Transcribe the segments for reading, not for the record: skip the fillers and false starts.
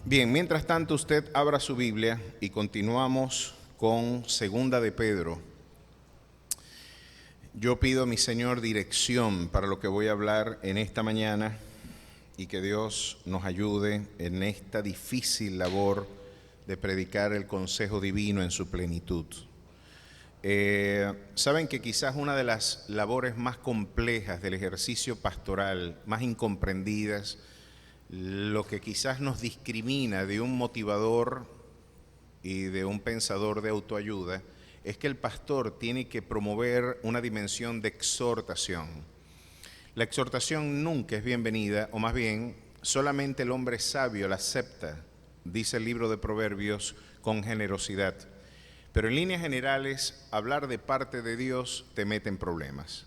Bien, mientras tanto usted abra su Biblia y continuamos con Segunda de Pedro. Yo pido a mi Señor dirección para lo que voy a hablar en esta mañana y que Dios nos ayude en esta difícil labor de predicar el consejo divino en su plenitud. Saben que quizás una de las labores más complejas del ejercicio pastoral, más incomprendidas, lo que quizás nos discrimina de un motivador y de un pensador de autoayuda, es que el pastor tiene que promover una dimensión de exhortación. La exhortación nunca es bienvenida, o más bien, solamente el hombre sabio la acepta, dice el libro de Proverbios, con generosidad. Pero en líneas generales, hablar de parte de Dios te mete en problemas.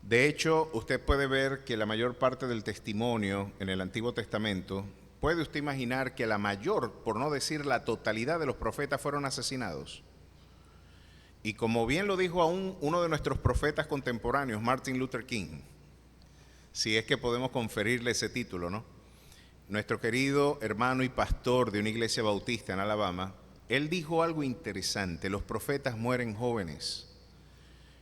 De hecho, usted puede ver que la mayor parte del testimonio en el Antiguo Testamento, puede usted imaginar que la mayor, por no decir la totalidad de los profetas fueron asesinados. Y como bien lo dijo aún uno de nuestros profetas contemporáneos, Martin Luther King, si es que podemos conferirle ese título, ¿no? Nuestro querido hermano y pastor de una iglesia bautista en Alabama, él dijo algo interesante: los profetas mueren jóvenes.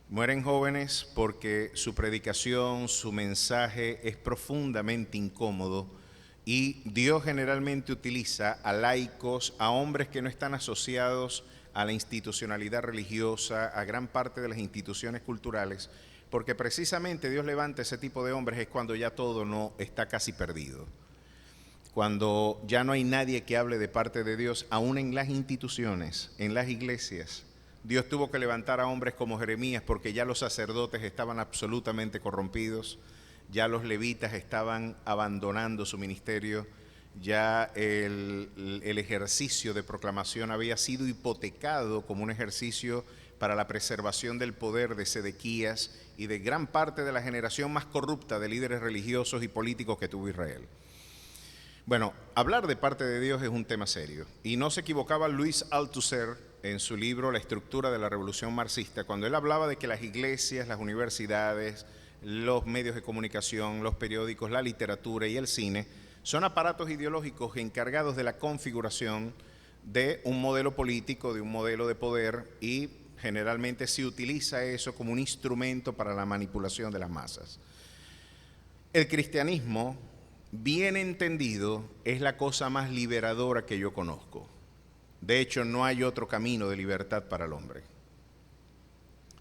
Mueren jóvenes porque su predicación, su mensaje es profundamente incómodo y Dios generalmente utiliza a laicos, a hombres que no están asociados a la institucionalidad religiosa, a gran parte de las instituciones culturales, porque precisamente Dios levanta ese tipo de hombres es cuando ya todo no está casi perdido. Cuando ya no hay nadie que hable de parte de Dios, aún en las instituciones, en las iglesias. Dios tuvo que levantar a hombres como Jeremías porque ya los sacerdotes estaban absolutamente corrompidos, ya los levitas estaban abandonando su ministerio, ya el ejercicio de proclamación había sido hipotecado como un ejercicio para la preservación del poder de Sedequías y de gran parte de la generación más corrupta de líderes religiosos y políticos que tuvo Israel. Bueno, hablar de parte de Dios es un tema serio y no se equivocaba Luis Althusser en su libro La estructura de la revolución marxista, cuando él hablaba de que las iglesias, las universidades, los medios de comunicación, los periódicos, la literatura y el cine son aparatos ideológicos encargados de la configuración de un modelo político, de un modelo de poder, y generalmente se utiliza eso como un instrumento para la manipulación de las masas. El cristianismo, bien entendido, es la cosa más liberadora que yo conozco. De hecho, no hay otro camino de libertad para el hombre.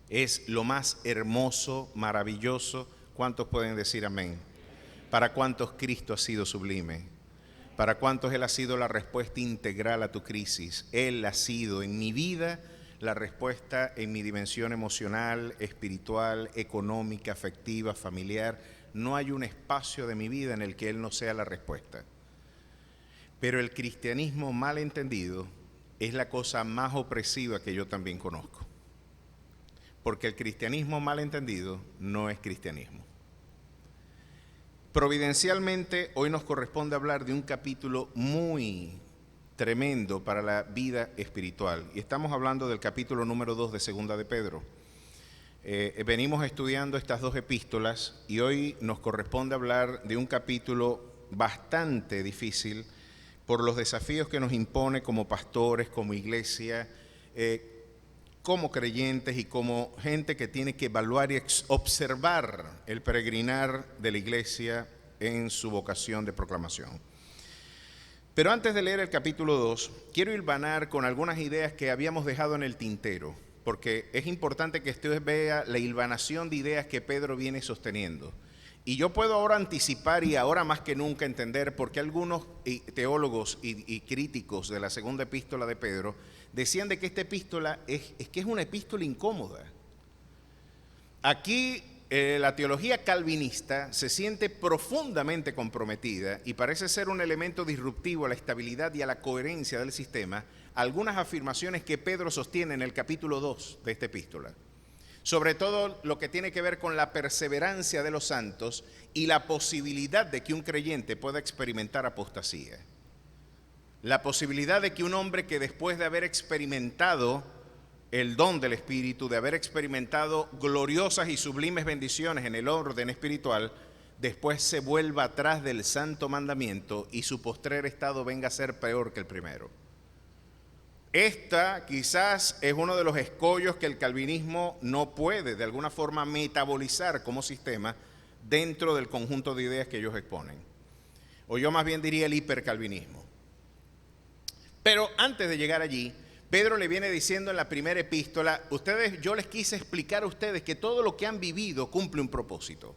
Es lo más hermoso, maravilloso. ¿Cuántos pueden decir amén? ¿Para cuántos Cristo ha sido sublime? ¿Para cuántos Él ha sido la respuesta integral a tu crisis? Él ha sido en mi vida la respuesta en mi dimensión emocional, espiritual, económica, afectiva, familiar. No hay un espacio de mi vida en el que Él no sea la respuesta. Pero el cristianismo mal entendido es la cosa más opresiva que yo también conozco. Porque el cristianismo mal entendido no es cristianismo. Providencialmente, hoy nos corresponde hablar de un capítulo muy tremendo para la vida espiritual. Y estamos hablando del capítulo número 2 de Segunda de Pedro. Venimos estudiando estas dos epístolas y hoy nos corresponde hablar de un capítulo bastante difícil por los desafíos que nos impone como pastores, como iglesia, como creyentes y como gente que tiene que evaluar y observar el peregrinar de la iglesia en su vocación de proclamación. Pero antes de leer el capítulo 2, quiero hilvanar con algunas ideas que habíamos dejado en el tintero, porque es importante que usted vea la hilvanación de ideas que Pedro viene sosteniendo. Y yo puedo ahora anticipar y ahora más que nunca entender por qué algunos teólogos y críticos de la segunda epístola de Pedro decían de que esta epístola es una epístola incómoda. Aquí la teología calvinista se siente profundamente comprometida y parece ser un elemento disruptivo a la estabilidad y a la coherencia del sistema, algunas afirmaciones que Pedro sostiene en el capítulo 2 de esta epístola. Sobre todo lo que tiene que ver con la perseverancia de los santos y la posibilidad de que un creyente pueda experimentar apostasía. La posibilidad de que un hombre que después de haber experimentado el don del Espíritu, de haber experimentado gloriosas y sublimes bendiciones en el orden espiritual, después se vuelva atrás del santo mandamiento y su postrer estado venga a ser peor que el primero. Esta quizás es uno de los escollos que el calvinismo no puede de alguna forma metabolizar como sistema dentro del conjunto de ideas que ellos exponen. O yo más bien diría el hipercalvinismo. Pero antes de llegar allí, Pedro le viene diciendo en la primera epístola, yo les quise explicar a ustedes que todo lo que han vivido cumple un propósito.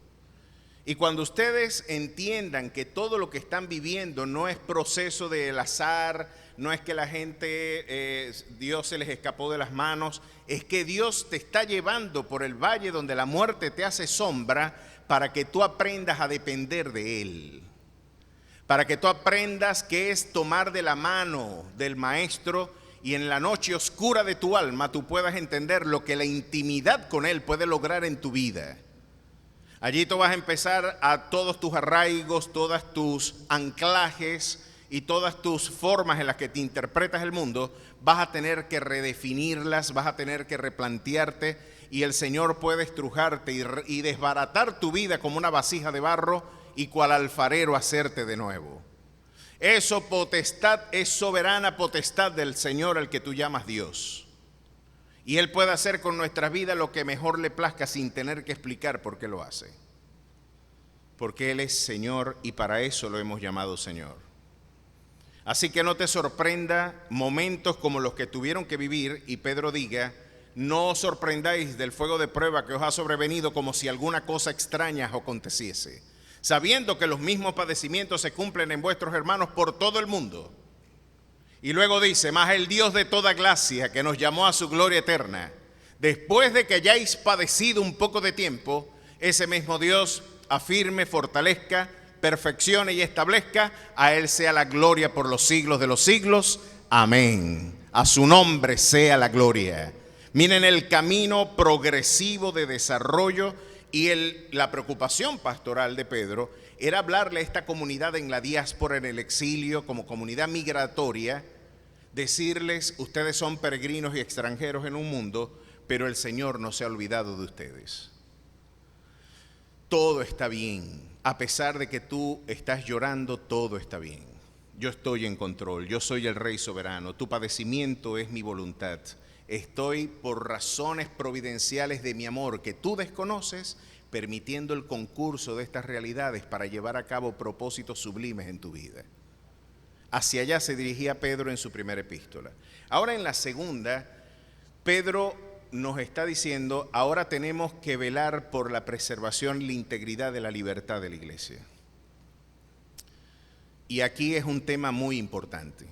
Y cuando ustedes entiendan que todo lo que están viviendo no es proceso del azar, no es que la gente, Dios se les escapó de las manos, es que Dios te está llevando por el valle donde la muerte te hace sombra para que tú aprendas a depender de Él. Para que tú aprendas qué es tomar de la mano del Maestro y en la noche oscura de tu alma tú puedas entender lo que la intimidad con Él puede lograr en tu vida. Allí tú vas a empezar a todos tus arraigos, todas tus anclajes y todas tus formas en las que te interpretas el mundo, vas a tener que redefinirlas, vas a tener que replantearte y el Señor puede estrujarte y desbaratar tu vida como una vasija de barro y cual alfarero hacerte de nuevo. Eso potestad, es soberana potestad del Señor al que tú llamas Dios. Y Él puede hacer con nuestras vidas lo que mejor le plazca sin tener que explicar por qué lo hace. Porque Él es Señor y para eso lo hemos llamado Señor. Así que no te sorprenda momentos como los que tuvieron que vivir y Pedro diga, no os sorprendáis del fuego de prueba que os ha sobrevenido como si alguna cosa extraña os aconteciese, sabiendo que los mismos padecimientos se cumplen en vuestros hermanos por todo el mundo. Y luego dice, mas el Dios de toda gracia que nos llamó a su gloria eterna, después de que hayáis padecido un poco de tiempo, ese mismo Dios afirme, fortalezca, perfeccione y establezca, a Él sea la gloria por los siglos de los siglos. Amén. A su nombre sea la gloria. Miren el camino progresivo de desarrollo y la preocupación pastoral de Pedro era hablarle a esta comunidad en la diáspora, en el exilio, como comunidad migratoria, decirles, ustedes son peregrinos y extranjeros en un mundo, pero el Señor no se ha olvidado de ustedes. Todo está bien, a pesar de que tú estás llorando, todo está bien. Yo estoy en control, yo soy el Rey soberano, tu padecimiento es mi voluntad. Estoy por razones providenciales de mi amor que tú desconoces, permitiendo el concurso de estas realidades para llevar a cabo propósitos sublimes en tu vida. Hacia allá se dirigía Pedro en su primera epístola. Ahora en la segunda, Pedro nos está diciendo, ahora tenemos que velar por la preservación y la integridad de la libertad de la iglesia. Y aquí es un tema muy importante,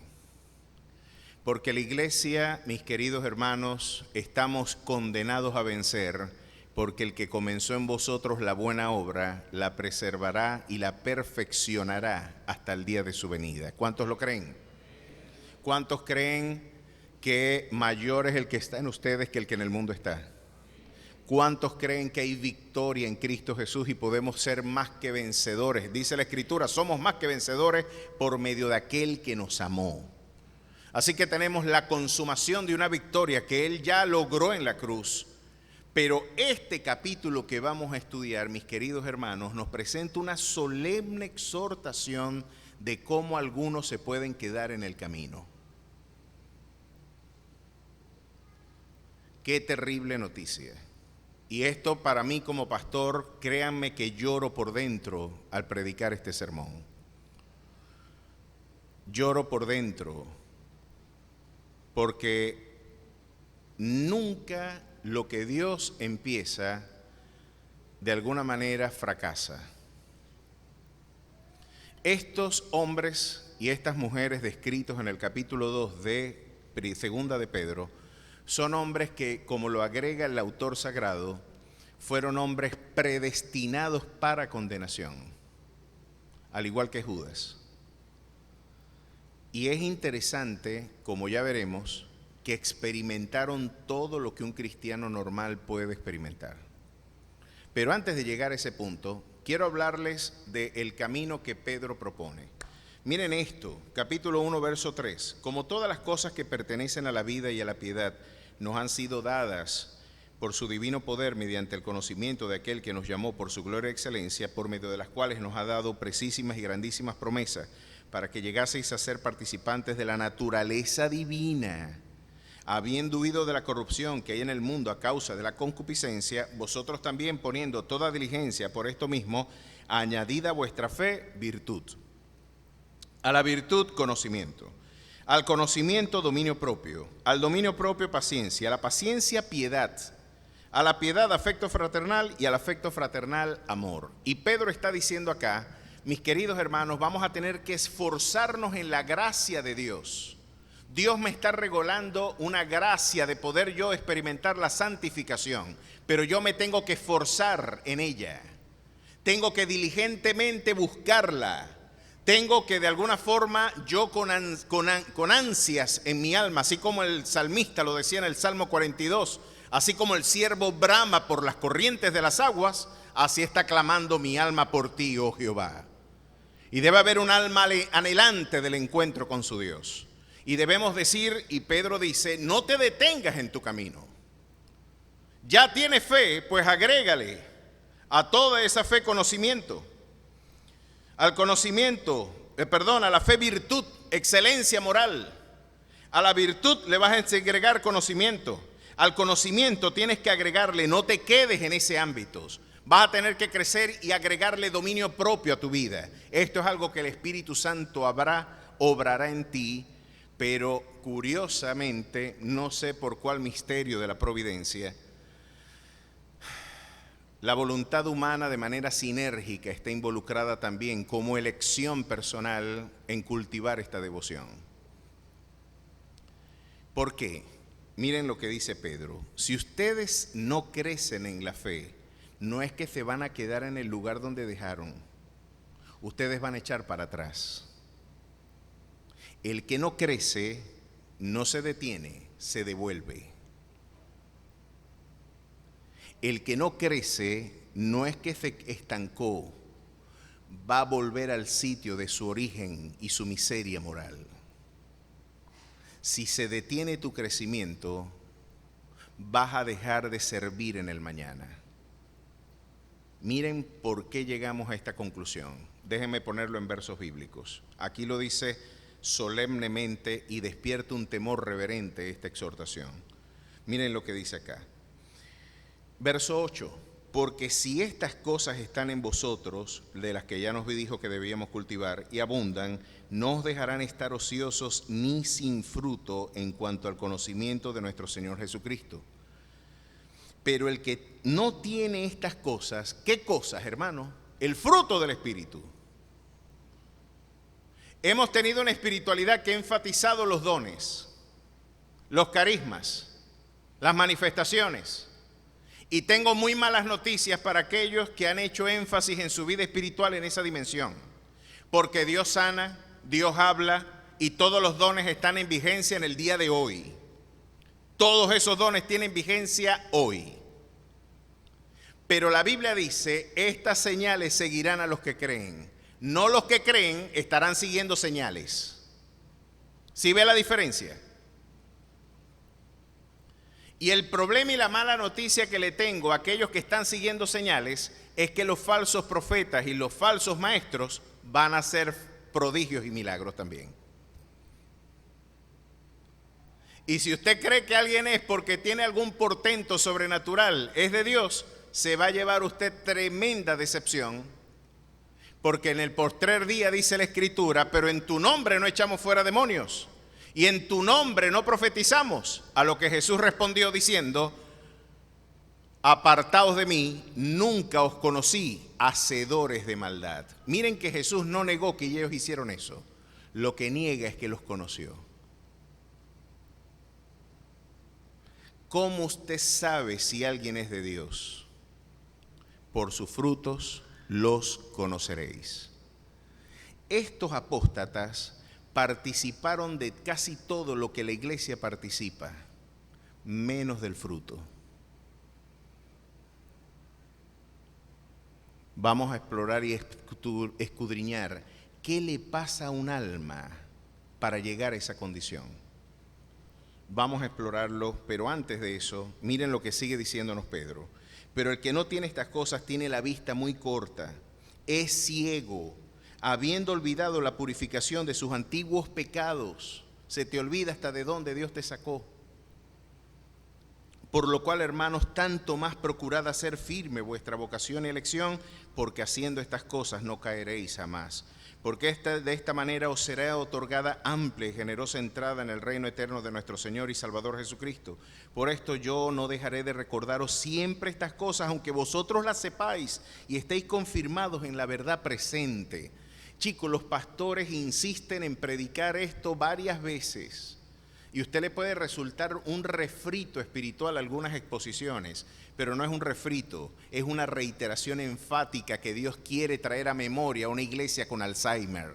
porque la iglesia, mis queridos hermanos, estamos condenados a vencer, porque el que comenzó en vosotros la buena obra, la preservará y la perfeccionará hasta el día de su venida. ¿Cuántos lo creen? ¿Cuántos creen que mayor es el que está en ustedes que el que en el mundo está? ¿Cuántos creen que hay victoria en Cristo Jesús y podemos ser más que vencedores? Dice la Escritura, somos más que vencedores por medio de aquel que nos amó. Así que tenemos la consumación de una victoria que Él ya logró en la cruz. Pero este capítulo que vamos a estudiar, mis queridos hermanos, nos presenta una solemne exhortación de cómo algunos se pueden quedar en el camino. Qué terrible noticia. Y esto para mí como pastor, créanme que lloro por dentro al predicar este sermón. Lloro por dentro porque nunca lo que Dios empieza, de alguna manera fracasa. Estos hombres y estas mujeres descritos en el capítulo 2 de Segunda de Pedro, son hombres que, como lo agrega el autor sagrado, fueron hombres predestinados para condenación, al igual que Judas. Y es interesante, como ya veremos, que experimentaron todo lo que un cristiano normal puede experimentar. Pero antes de llegar a ese punto, quiero hablarles del camino que Pedro propone. Miren esto, capítulo 1, verso 3. Como todas las cosas que pertenecen a la vida y a la piedad nos han sido dadas por su divino poder, mediante el conocimiento de aquel que nos llamó por su gloria y excelencia, por medio de las cuales nos ha dado precisísimas y grandísimas promesas, para que llegaseis a ser participantes de la naturaleza divina, habiendo huido de la corrupción que hay en el mundo a causa de la concupiscencia, vosotros también poniendo toda diligencia por esto mismo, añadid a vuestra fe virtud, a la virtud conocimiento, al conocimiento dominio propio, al dominio propio paciencia, a la paciencia piedad, a la piedad afecto fraternal y al afecto fraternal amor. Y Pedro está diciendo acá, mis queridos hermanos, vamos a tener que esforzarnos en la gracia de Dios. Dios me está regalando una gracia de poder yo experimentar la santificación, pero yo me tengo que esforzar en ella. Tengo que diligentemente buscarla. Tengo que de alguna forma yo con ansias en mi alma, así como el salmista lo decía en el Salmo 42, así como el siervo brama por las corrientes de las aguas, así está clamando mi alma por ti, oh Jehová. Y debe haber un alma anhelante del encuentro con su Dios. Y debemos decir, y Pedro dice, no te detengas en tu camino. Ya tienes fe, pues agrégale a toda esa fe conocimiento. Al conocimiento, a la fe virtud, excelencia moral. A la virtud le vas a agregar conocimiento. Al conocimiento tienes que agregarle, no te quedes en ese ámbito. Vas a tener que crecer y agregarle dominio propio a tu vida. Esto es algo que el Espíritu Santo obrará en ti. Pero curiosamente, no sé por cuál misterio de la providencia, la voluntad humana de manera sinérgica está involucrada también como elección personal en cultivar esta devoción. ¿Por qué? Miren lo que dice Pedro. Si ustedes no crecen en la fe, no es que se van a quedar en el lugar donde dejaron. Ustedes van a echar para atrás. El que no crece, no se detiene, se devuelve. El que no crece, no es que se estancó, va a volver al sitio de su origen y su miseria moral. Si se detiene tu crecimiento, vas a dejar de servir en el mañana. Miren por qué llegamos a esta conclusión. Déjenme ponerlo en versos bíblicos. Aquí lo dice solemnemente y despierta un temor reverente esta exhortación. Miren lo que dice acá. Verso 8. Porque si estas cosas están en vosotros, de las que ya nos dijo que debíamos cultivar, y abundan, no os dejarán estar ociosos ni sin fruto en cuanto al conocimiento de nuestro Señor Jesucristo. Pero el que no tiene estas cosas, ¿qué cosas, hermano? El fruto del Espíritu. Hemos tenido una espiritualidad que ha enfatizado los dones, los carismas, las manifestaciones. Y tengo muy malas noticias para aquellos que han hecho énfasis en su vida espiritual en esa dimensión. Porque Dios sana, Dios habla y todos los dones están en vigencia en el día de hoy. Todos esos dones tienen vigencia hoy. Pero la Biblia dice, estas señales seguirán a los que creen. No los que creen estarán siguiendo señales. ¿Sí ve la diferencia? Y el problema y la mala noticia que le tengo a aquellos que están siguiendo señales es que los falsos profetas y los falsos maestros van a hacer prodigios y milagros también. Y si usted cree que alguien es porque tiene algún portento sobrenatural, es de Dios, se va a llevar usted tremenda decepción. Porque en el postrer día dice la Escritura, pero en tu nombre no echamos fuera demonios, y en tu nombre no profetizamos. A lo que Jesús respondió diciendo, apartaos de mí, nunca os conocí, hacedores de maldad. Miren que Jesús no negó que ellos hicieron eso. Lo que niega es que los conoció. ¿Cómo usted sabe si alguien es de Dios? Por sus frutos los conoceréis. Estos apóstatas participaron de casi todo lo que la iglesia participa, menos del fruto. Vamos a explorar y escudriñar qué le pasa a un alma para llegar a esa condición. Vamos a explorarlo, pero antes de eso, miren lo que sigue diciéndonos Pedro. Pero el que no tiene estas cosas tiene la vista muy corta, es ciego, habiendo olvidado la purificación de sus antiguos pecados. Se te olvida hasta de dónde Dios te sacó. Por lo cual, hermanos, tanto más procurad hacer firme vuestra vocación y elección, porque haciendo estas cosas no caeréis jamás. Porque de esta manera os será otorgada amplia y generosa entrada en el reino eterno de nuestro Señor y Salvador Jesucristo. Por esto yo no dejaré de recordaros siempre estas cosas, aunque vosotros las sepáis y estéis confirmados en la verdad presente. Chicos, los pastores insisten en predicar esto varias veces. Y usted le puede resultar un refrito espiritual a algunas exposiciones, pero no es un refrito, es una reiteración enfática que Dios quiere traer a memoria a una iglesia con Alzheimer,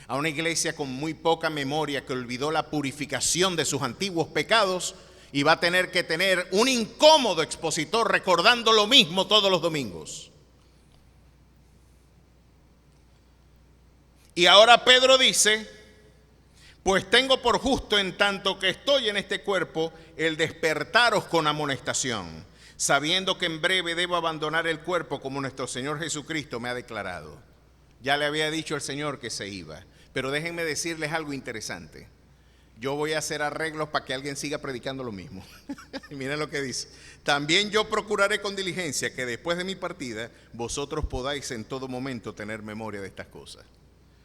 a una iglesia con muy poca memoria que olvidó la purificación de sus antiguos pecados y va a tener que tener un incómodo expositor recordando lo mismo todos los domingos. Y ahora Pedro dice: pues tengo por justo, en tanto que estoy en este cuerpo, el despertaros con amonestación, sabiendo que en breve debo abandonar el cuerpo como nuestro Señor Jesucristo me ha declarado. Ya le había dicho el Señor que se iba, pero déjenme decirles algo interesante. Yo voy a hacer arreglos para que alguien siga predicando lo mismo. Y miren lo que dice: también yo procuraré con diligencia que después de mi partida vosotros podáis en todo momento tener memoria de estas cosas.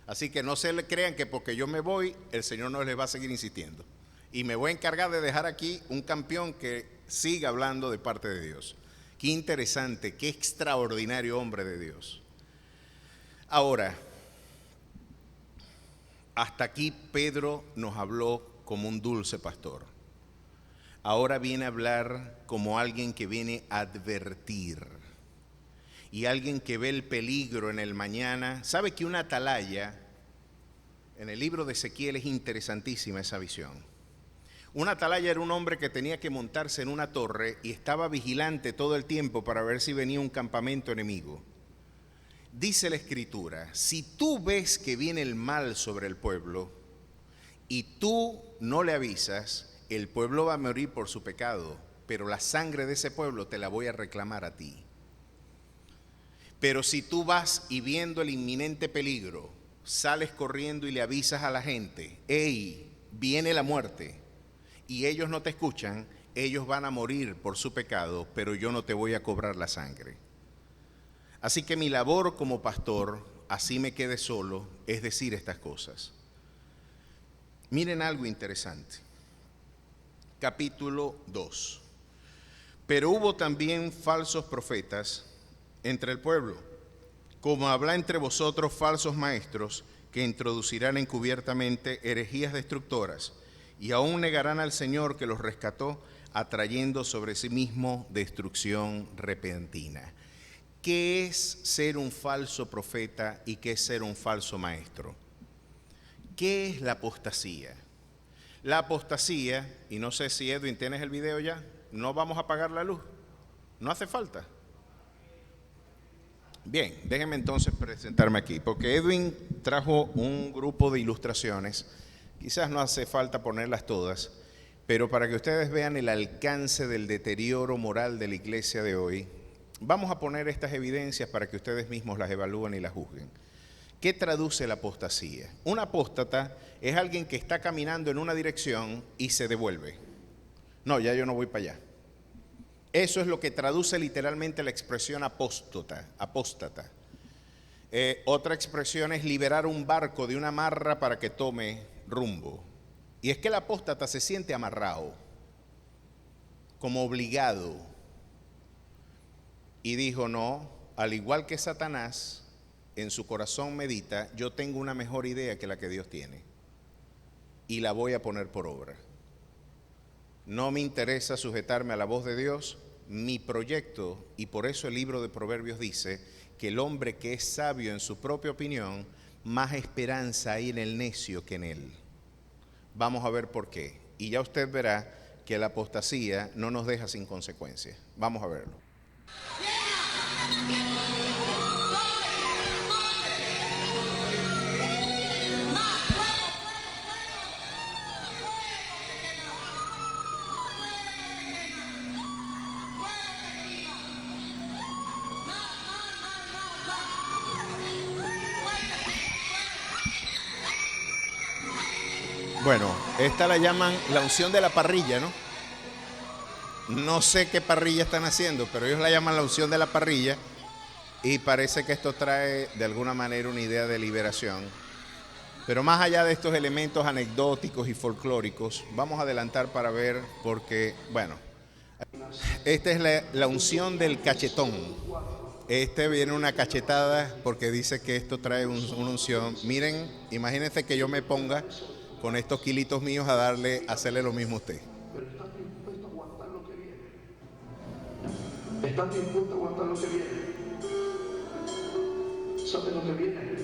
Así que no se le crean que porque yo me voy, el Señor no les va a seguir insistiendo. Y me voy a encargar de dejar aquí un campeón que siga hablando de parte de Dios. Qué interesante, qué extraordinario hombre de Dios. Ahora, hasta aquí Pedro nos habló como un dulce pastor. Ahora viene a hablar como alguien que viene a advertir. Y alguien que ve el peligro en el mañana. ¿Sabe que una atalaya, en el libro de Ezequiel es interesantísima esa visión? Una atalaya era un hombre que tenía que montarse en una torre y estaba vigilante todo el tiempo para ver si venía un campamento enemigo. Dice la Escritura: si tú ves que viene el mal sobre el pueblo y tú no le avisas, el pueblo va a morir por su pecado, pero la sangre de ese pueblo te la voy a reclamar a ti. Pero si tú vas y viendo el inminente peligro, sales corriendo y le avisas a la gente: hey, viene la muerte, y ellos no te escuchan, ellos van a morir por su pecado, pero yo no te voy a cobrar la sangre. Así que mi labor como pastor, así me quede solo, es decir estas cosas. Miren algo interesante. Capítulo 2. Pero hubo también falsos profetas entre el pueblo, como habrá entre vosotros falsos maestros que introducirán encubiertamente herejías destructoras y aún negarán al Señor que los rescató, atrayendo sobre sí mismo destrucción repentina. ¿Qué es ser un falso profeta y qué es ser un falso maestro? ¿Qué es la apostasía? La apostasía, y no sé si Edwin, ¿tienes el video ya? ¿No vamos a apagar la luz? ¿No hace falta? Bien, déjenme entonces presentarme aquí, porque Edwin trajo un grupo de ilustraciones, quizás no hace falta ponerlas todas, pero para que ustedes vean el alcance del deterioro moral de la iglesia de hoy, vamos a poner estas evidencias para que ustedes mismos las evalúen y las juzguen. ¿Qué traduce la apostasía? Un apóstata es alguien que está caminando en una dirección y se devuelve. No, ya yo no voy para allá. Eso es lo que traduce literalmente la expresión apóstata. Otra expresión es liberar un barco de una amarra para que tome rumbo. Y es que el apóstata se siente amarrado, como obligado. Y dijo: no, al igual que Satanás, en su corazón medita: yo tengo una mejor idea que la que Dios tiene y la voy a poner por obra. No me interesa sujetarme a la voz de Dios, mi proyecto, y por eso el libro de Proverbios dice que el hombre que es sabio en su propia opinión, más esperanza hay en el necio que en él. Vamos a ver por qué. Y ya usted verá que la apostasía no nos deja sin consecuencias. Vamos a verlo. Bueno, esta la llaman la unción de la parrilla, ¿no? No sé qué parrilla están haciendo, pero ellos la llaman la unción de la parrilla y parece que esto trae de alguna manera una idea de liberación. Pero más allá de estos elementos anecdóticos y folclóricos, vamos a adelantar para ver porque, bueno, esta es la unción del cachetón. Este viene una cachetada porque dice que esto trae una unción. Miren, imagínense que yo me ponga con estos kilitos míos a hacerle lo mismo a usted. Pero estás dispuesto a aguantar lo que viene. Estás dispuesto a aguantar lo que viene. ¿Sabes lo que viene?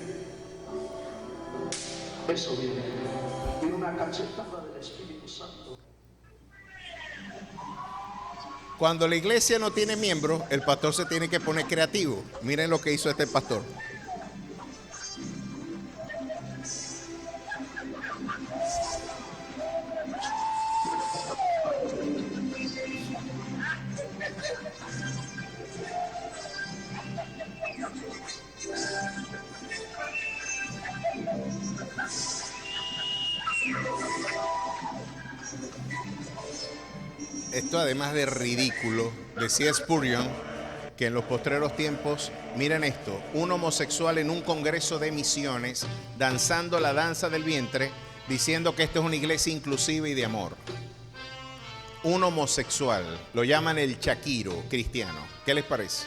Eso viene. Viene una cachetada del Espíritu Santo. Cuando la iglesia no tiene miembros, el pastor se tiene que poner creativo. Miren lo que hizo este pastor. Esto, además de ridículo, decía Spurgeon que en los postreros tiempos, miren esto, un homosexual en un congreso de misiones danzando la danza del vientre, diciendo que esto es una iglesia inclusiva y de amor. Un homosexual, lo llaman el Shakiro cristiano. ¿Qué les parece?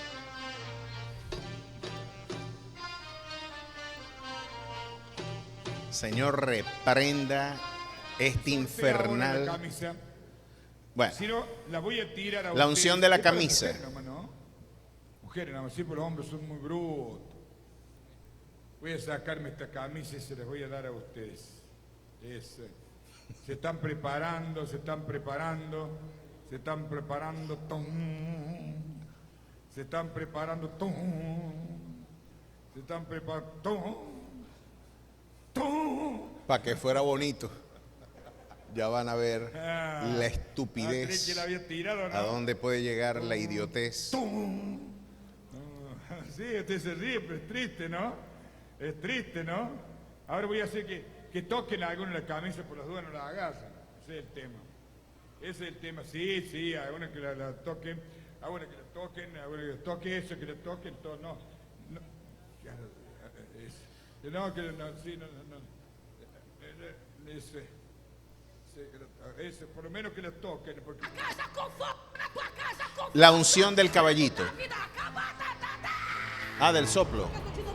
Señor, reprenda este infernal. Bueno, Si no, la voy a tirar a la ustedes. unción de la Es para camisa. mujeres nomás, ¿no? Mujeres, nada más, sí, pero los hombres son muy brutos. Voy a sacarme esta camisa y se las voy a dar a ustedes. Se están preparando, se están preparando, se están preparando. Se están preparando. Se están preparando. Para que fuera bonito. Ya van a ver Ah, la creí estupidez, que la había tirado, ¿no? a dónde puede llegar la idiotez. Sí, usted se ríe, pero es triste, ¿no? Es triste, ¿no? Ahora voy a hacer que toquen alguno en la camisa, por las dudas no la agasen. Ese es el tema. Ese es el tema. Sí, alguna que la toquen, alguna que la toquen, alguna que la toquen, eso, que la toquen, todo, no. No, que no, sí, no. Ese, por lo menos que la toquen, porque... La unción del caballito. Ah, del soplo.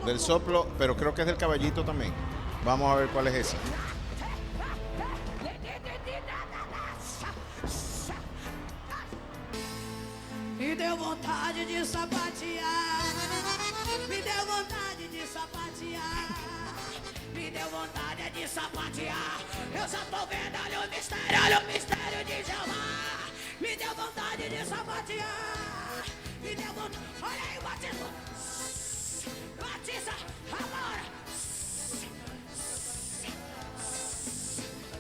Del soplo, pero creo que es del caballito también. Vamos a ver cuál es ese. Me deu vontade de sapatear, me deu vontade de sapatear, me deu vontade de sapatear. Eu já tô vendo, olha o mistério de Jeová. Me deu vontade de sapatear, me deu vontade. Olha aí o batismo, batiza agora.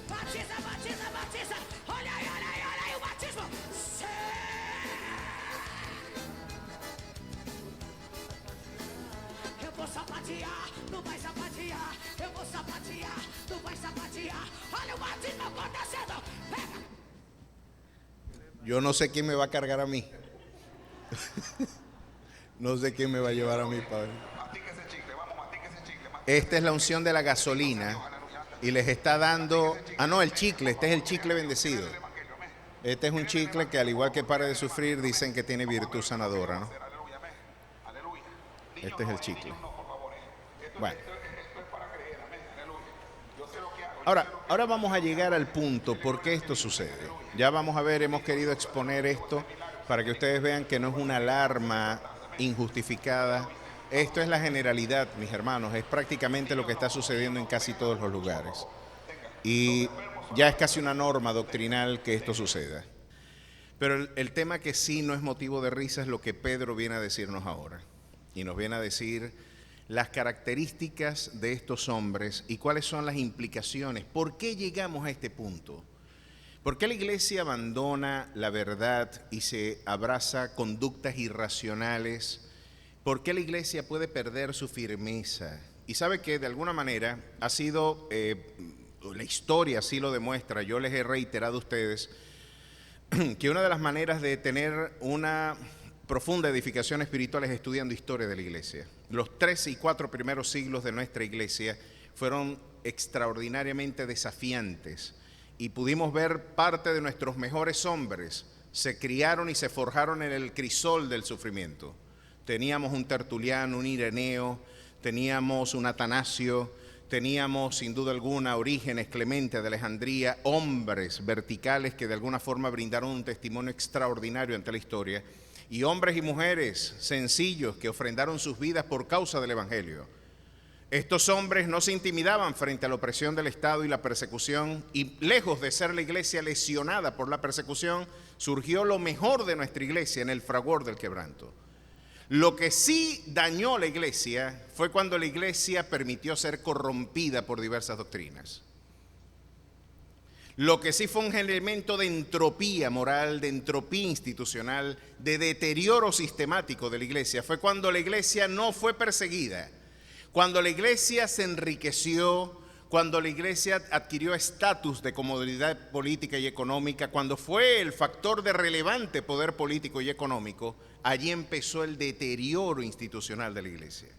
Batiza. Olha aí o batismo. Eu vou sapatear, tu vai sapatear. Eu vou sapatear, tu vai sapatear. Olha o batismo acontecendo. Pega. Yo no sé quién me va a cargar a mí. No sé quién me va a llevar a mí, padre. Esta es la unción de la gasolina y les está dando... Ah, no, el chicle. Este es el chicle bendecido. Este es un chicle que, al igual que Pare de Sufrir, dicen que tiene virtud sanadora, ¿no? Este es el chicle. Bueno. Ahora vamos a llegar al punto por qué esto sucede. Ya vamos a ver, hemos querido exponer esto para que ustedes vean que no es una alarma injustificada. Esto es la generalidad, mis hermanos. Es prácticamente lo que está sucediendo en casi todos los lugares. Y ya es casi una norma doctrinal que esto suceda. Pero el tema que sí no es motivo de risa es lo que Pedro viene a decirnos ahora. Y nos viene a decir las características de estos hombres y cuáles son las implicaciones. ¿Por qué llegamos a este punto? ¿Por qué la iglesia abandona la verdad y se abraza conductas irracionales? ¿Por qué la iglesia puede perder su firmeza? Y sabe que de alguna manera ha sido la historia así lo demuestra, yo les he reiterado a ustedes que una de las maneras de tener una profunda edificación espiritual es estudiando historia de la iglesia. Los 3 y 4 primeros siglos de nuestra iglesia fueron extraordinariamente desafiantes y pudimos ver parte de nuestros mejores hombres se criaron y se forjaron en el crisol del sufrimiento. Teníamos un Tertuliano, un Ireneo, teníamos un Atanasio, teníamos sin duda alguna Orígenes, Clemente de Alejandría, hombres verticales que de alguna forma brindaron un testimonio extraordinario ante la historia, y hombres y mujeres sencillos que ofrendaron sus vidas por causa del Evangelio. Estos hombres no se intimidaban frente a la opresión del Estado y la persecución, y lejos de ser la iglesia lesionada por la persecución, surgió lo mejor de nuestra iglesia en el fragor del quebranto. Lo que sí dañó la iglesia fue cuando la iglesia permitió ser corrompida por diversas doctrinas. Lo que sí fue un elemento de entropía moral, de entropía institucional, de deterioro sistemático de la iglesia, fue cuando la iglesia no fue perseguida, cuando la iglesia se enriqueció, cuando la iglesia adquirió estatus de comodidad política y económica, cuando fue el factor de relevante poder político y económico, allí empezó el deterioro institucional de la iglesia.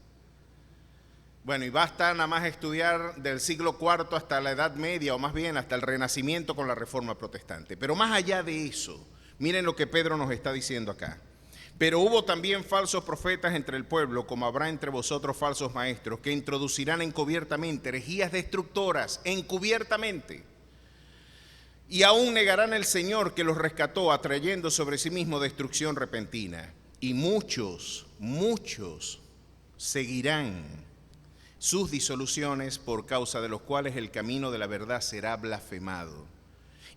Bueno, y basta nada más estudiar del siglo IV hasta la Edad Media, o más bien hasta el Renacimiento con la Reforma Protestante. Pero más allá de eso, miren lo que Pedro nos está diciendo acá. Pero hubo también falsos profetas entre el pueblo, como habrá entre vosotros falsos maestros, que introducirán encubiertamente herejías destructoras, encubiertamente. Y aún negarán al Señor que los rescató, atrayendo sobre sí mismo destrucción repentina. Y muchos seguirán sus disoluciones, por causa de los cuales el camino de la verdad será blasfemado.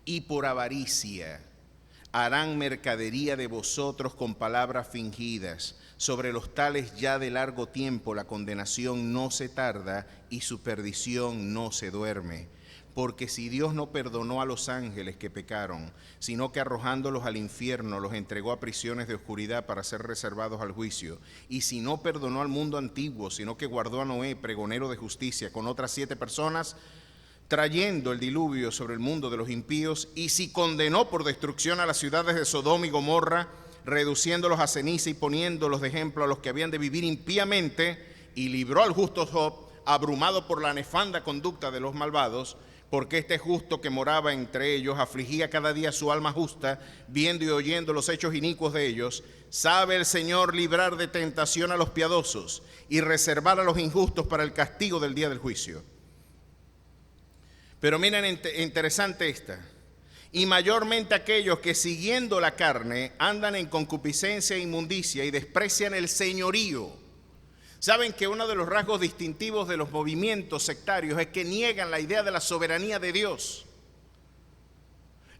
Y por avaricia harán mercadería de vosotros con palabras fingidas. Sobre los tales ya de largo tiempo la condenación no se tarda y su perdición no se duerme. Porque si Dios no perdonó a los ángeles que pecaron, sino que arrojándolos al infierno los entregó a prisiones de oscuridad para ser reservados al juicio, y si no perdonó al mundo antiguo, sino que guardó a Noé, pregonero de justicia, con otras 7 personas, trayendo el diluvio sobre el mundo de los impíos, y si condenó por destrucción a las ciudades de Sodoma y Gomorra, reduciéndolos a ceniza y poniéndolos de ejemplo a los que habían de vivir impíamente, y libró al justo Job, abrumado por la nefanda conducta de los malvados, porque este justo que moraba entre ellos afligía cada día su alma justa, viendo y oyendo los hechos inicuos de ellos. Sabe el Señor librar de tentación a los piadosos y reservar a los injustos para el castigo del día del juicio. Pero miren, interesante esta. Y mayormente aquellos que siguiendo la carne andan en concupiscencia e inmundicia y desprecian el señorío. Saben que uno de los rasgos distintivos de los movimientos sectarios es que niegan la idea de la soberanía de Dios.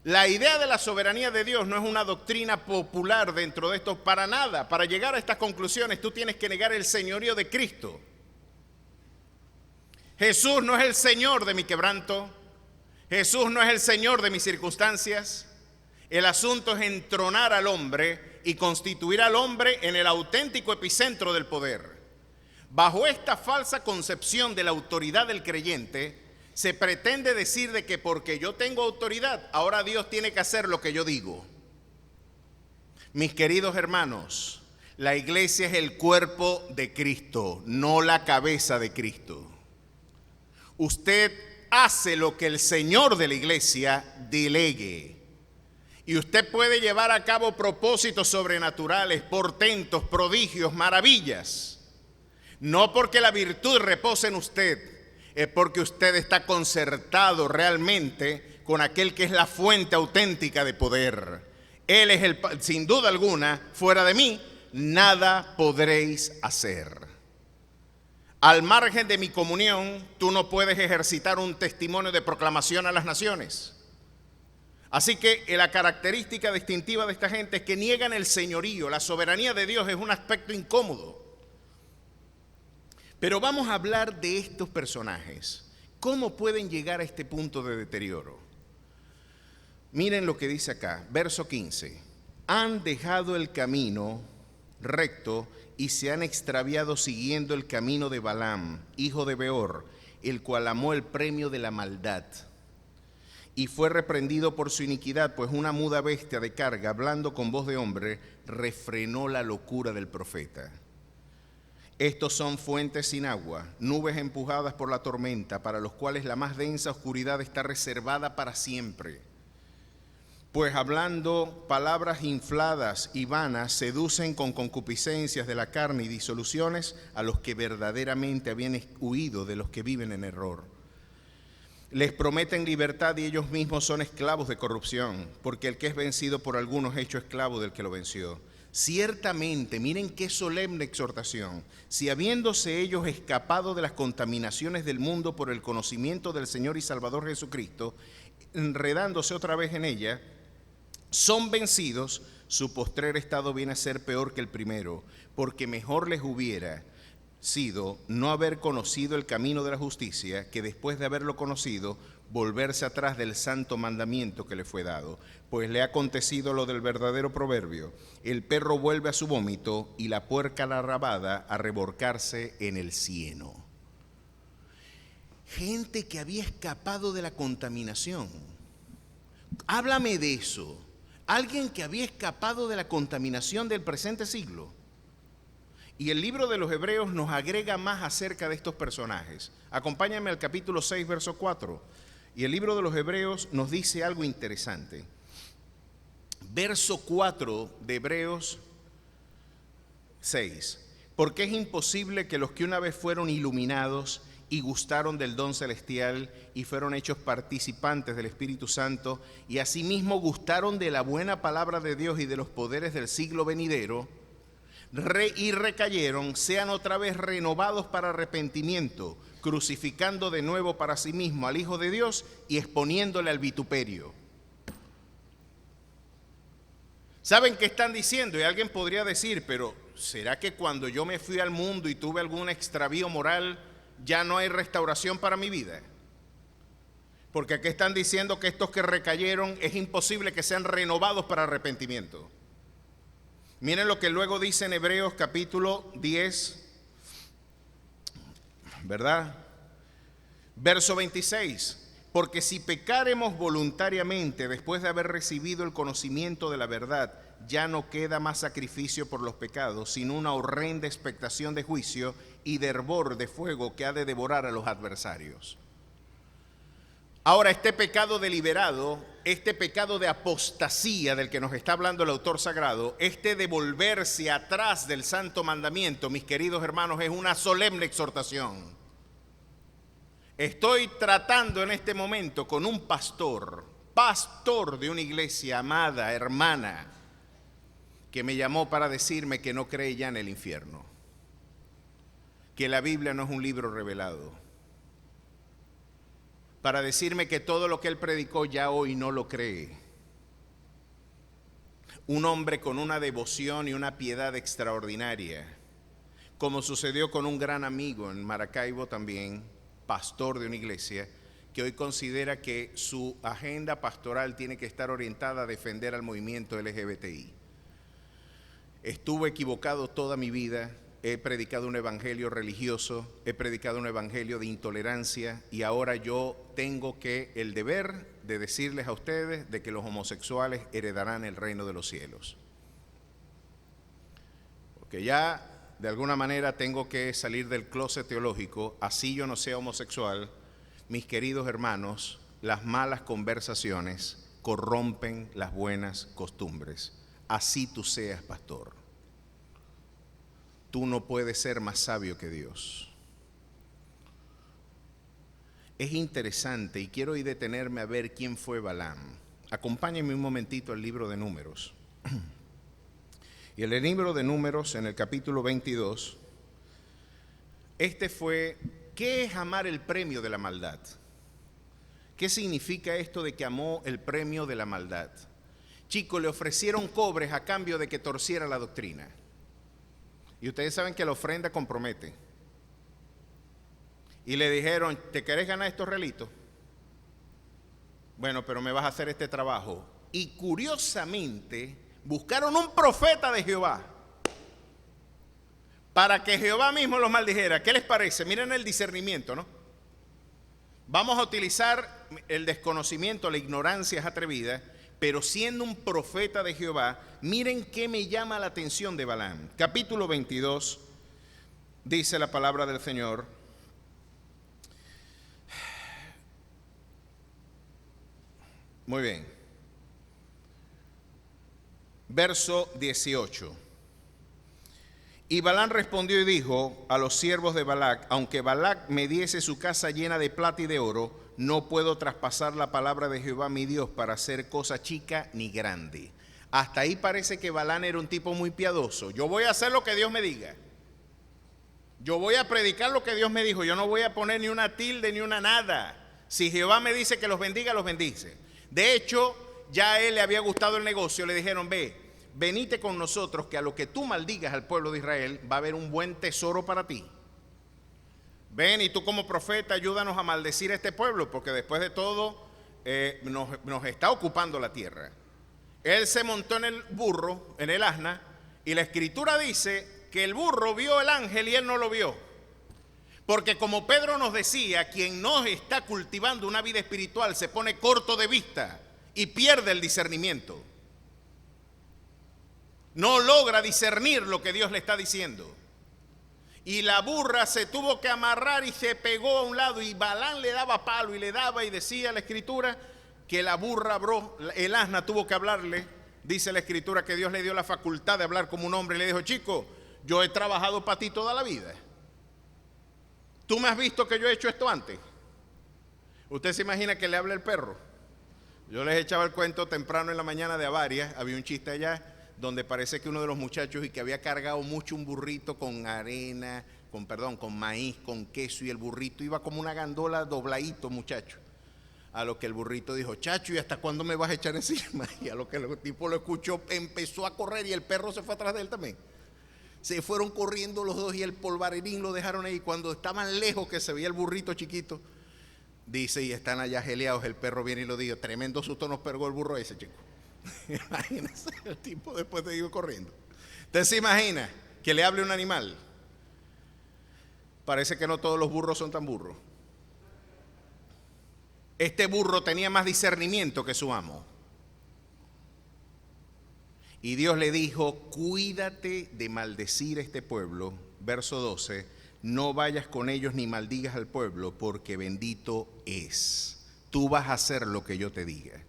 La idea de la soberanía de Dios no es una doctrina popular dentro de esto para nada. Para llegar a estas conclusiones tú tienes que negar el señorío de Cristo. Jesús no es el Señor de mi quebranto. Jesús no es el Señor de mis circunstancias. El asunto es entronar al hombre y constituir al hombre en el auténtico epicentro del poder. Bajo esta falsa concepción de la autoridad del creyente, se pretende decir de que porque yo tengo autoridad, ahora Dios tiene que hacer lo que yo digo. Mis queridos hermanos, la iglesia es el cuerpo de Cristo, no la cabeza de Cristo. Usted hace lo que el Señor de la iglesia delegue. Y usted puede llevar a cabo propósitos sobrenaturales, portentos, prodigios, maravillas. No porque la virtud repose en usted, es porque usted está concertado realmente con aquel que es la fuente auténtica de poder. Él es sin duda alguna, fuera de mí, nada podréis hacer. Al margen de mi comunión, tú no puedes ejercitar un testimonio de proclamación a las naciones. Así que la característica distintiva de esta gente es que niegan el señorío. La soberanía de Dios es un aspecto incómodo. Pero vamos a hablar de estos personajes. ¿Cómo pueden llegar a este punto de deterioro? Miren lo que dice acá, verso 15. Han dejado el camino recto y se han extraviado siguiendo el camino de Balaam, hijo de Beor, el cual amó el premio de la maldad y fue reprendido por su iniquidad, pues una muda bestia de carga, hablando con voz de hombre, refrenó la locura del profeta. Estos son fuentes sin agua, nubes empujadas por la tormenta, para los cuales la más densa oscuridad está reservada para siempre. Pues hablando palabras infladas y vanas, seducen con concupiscencias de la carne y disoluciones a los que verdaderamente habían huido de los que viven en error. Les prometen libertad y ellos mismos son esclavos de corrupción, porque el que es vencido por algunos es hecho esclavo del que lo venció. Ciertamente, miren qué solemne exhortación, si habiéndose ellos escapado de las contaminaciones del mundo por el conocimiento del Señor y Salvador Jesucristo, enredándose otra vez en ella, son vencidos, su postrer estado viene a ser peor que el primero, porque mejor les hubiera sido no haber conocido el camino de la justicia, que después de haberlo conocido, volverse atrás del santo mandamiento que le fue dado. Pues le ha acontecido lo del verdadero proverbio: el perro vuelve a su vómito y la puerca larrabada a revolcarse en el cieno. Gente que había escapado de la contaminación. Háblame de eso. Alguien que había escapado de la contaminación del presente siglo. Y el libro de los Hebreos nos agrega más acerca de estos personajes. Acompáñame al capítulo 6, verso 4. Y el libro de los Hebreos nos dice algo interesante. Verso 4 de Hebreos 6. Porque es imposible que los que una vez fueron iluminados y gustaron del don celestial y fueron hechos participantes del Espíritu Santo y asimismo gustaron de la buena palabra de Dios y de los poderes del siglo venidero, y recayeron, sean otra vez renovados para arrepentimiento, crucificando de nuevo para sí mismo al Hijo de Dios y exponiéndole al vituperio. ¿Saben qué están diciendo? Y alguien podría decir, pero ¿será que cuando yo me fui al mundo y tuve algún extravío moral, ya no hay restauración para mi vida? Porque aquí están diciendo que estos que recayeron es imposible que sean renovados para arrepentimiento. Miren lo que luego dice en Hebreos capítulo 10, ¿verdad? Verso 26. Porque si pecáremos voluntariamente después de haber recibido el conocimiento de la verdad, ya no queda más sacrificio por los pecados, sino una horrenda expectación de juicio y de hervor de fuego que ha de devorar a los adversarios. Ahora, este pecado deliberado, este pecado de apostasía del que nos está hablando el autor sagrado, este de volverse atrás del santo mandamiento, mis queridos hermanos, es una solemne exhortación. Estoy tratando en este momento con un pastor de una iglesia amada, hermana, que me llamó para decirme que no cree ya en el infierno, que la Biblia no es un libro revelado, para decirme que todo lo que él predicó ya hoy no lo cree. Un hombre con una devoción y una piedad extraordinaria, como sucedió con un gran amigo en Maracaibo también, pastor de una iglesia, que hoy considera que su agenda pastoral tiene que estar orientada a defender al movimiento LGBTI. Estuve equivocado toda mi vida. He predicado un evangelio religioso, he predicado un evangelio de intolerancia y ahora yo tengo el deber de decirles a ustedes de que los homosexuales heredarán el reino de los cielos. Porque ya de alguna manera tengo que salir del closet teológico, así yo no sea homosexual. Mis queridos hermanos, las malas conversaciones corrompen las buenas costumbres. Así tú seas pastor. Tú no puedes ser más sabio que Dios. Es interesante y quiero ir detenerme a ver quién fue Balaam. Acompáñenme un momentito al libro de Números. Y en el libro de Números, en el capítulo 22, ¿qué es amar el premio de la maldad? ¿Qué significa esto de que amó el premio de la maldad? Chicos, le ofrecieron cobres a cambio de que torciera la doctrina. Y ustedes saben que la ofrenda compromete. Y le dijeron, ¿te querés ganar estos relitos? Bueno, pero me vas a hacer este trabajo. Y curiosamente, buscaron un profeta de Jehová para que Jehová mismo los maldijera. ¿Qué les parece? Miren el discernimiento, ¿no? Vamos a utilizar el desconocimiento, la ignorancia es atrevida, pero siendo un profeta de Jehová, miren qué me llama la atención de Balaam. Capítulo 22, dice la palabra del Señor. Muy bien. Verso 18. Y Balaam respondió y dijo a los siervos de Balac: aunque Balac me diese su casa llena de plata y de oro, no puedo traspasar la palabra de Jehová mi Dios para hacer cosa chica ni grande. Hasta ahí parece que Balaam era un tipo muy piadoso. Yo voy a hacer lo que Dios me diga. Yo voy a predicar lo que Dios me dijo. Yo no voy a poner ni una tilde ni una nada. Si Jehová me dice que los bendiga, los bendice. De hecho, ya a él le había gustado el negocio. Le dijeron: venite con nosotros, que a lo que tú maldigas al pueblo de Israel va a haber un buen tesoro para ti. Ven, y tú como profeta ayúdanos a maldecir a este pueblo, porque después de todo nos está ocupando la tierra. Él se montó en el burro, en el asna, y la escritura dice que el burro vio el ángel y él no lo vio. Porque como Pedro nos decía, quien no está cultivando una vida espiritual se pone corto de vista y pierde el discernimiento. No logra discernir lo que Dios le está diciendo. Y la burra se tuvo que amarrar y se pegó a un lado, y Balaam le daba palo y le daba, y decía la escritura que la burra el asna tuvo que hablarle. Dice la escritura que Dios le dio la facultad de hablar como un hombre y le dijo: chico, yo he trabajado para ti toda la vida. ¿Tú me has visto que yo he hecho esto antes? ¿Usted se imagina que le habla el perro? Yo les echaba el cuento temprano en la mañana de Avaria. Había un chiste allá donde parece que uno de los muchachos, y que había cargado mucho un burrito con arena, con maíz, con queso, y el burrito iba como una gandola dobladito, muchacho. A lo que el burrito dijo: chacho, ¿y hasta cuándo me vas a echar encima? Y a lo que el tipo lo escuchó, empezó a correr, y el perro se fue atrás de él también. Se fueron corriendo los dos, y el polvarín lo dejaron ahí. Cuando estaban lejos, que se veía el burrito chiquito, dice, y están allá geleados, el perro viene y lo dijo: tremendo susto nos pegó el burro ese, chico. Imagínense, el tipo después de ir corriendo. ¿Usted se imagina que le hable un animal? Parece que no todos los burros son tan burros. Este burro tenía más discernimiento que su amo. Y Dios le dijo: cuídate de maldecir a este pueblo. Verso 12: no vayas con ellos ni maldigas al pueblo, porque bendito es. Tú vas a hacer lo que yo te diga.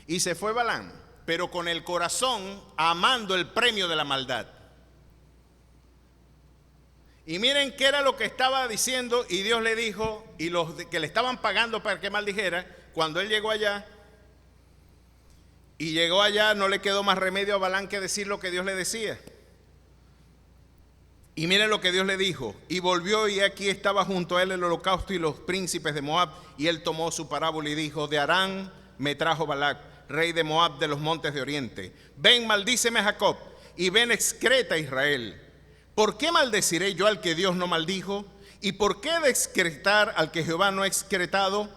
Y se fue Balaam, pero con el corazón amando el premio de la maldad. Y miren qué era lo que estaba diciendo, y Dios le dijo, y los que le estaban pagando para que maldijera, cuando él llegó allá, no le quedó más remedio a Balaam que decir lo que Dios le decía. Y miren lo que Dios le dijo: y volvió, y aquí estaba junto a él el holocausto y los príncipes de Moab, y él tomó su parábola y dijo: de Harán me trajo Balac, rey de Moab, de los montes de oriente. Ven, maldíceme a Jacob, y ven, excreta a Israel. ¿Por qué maldeciré yo al que Dios no maldijo? ¿Y por qué excretar al que Jehová no ha excretado?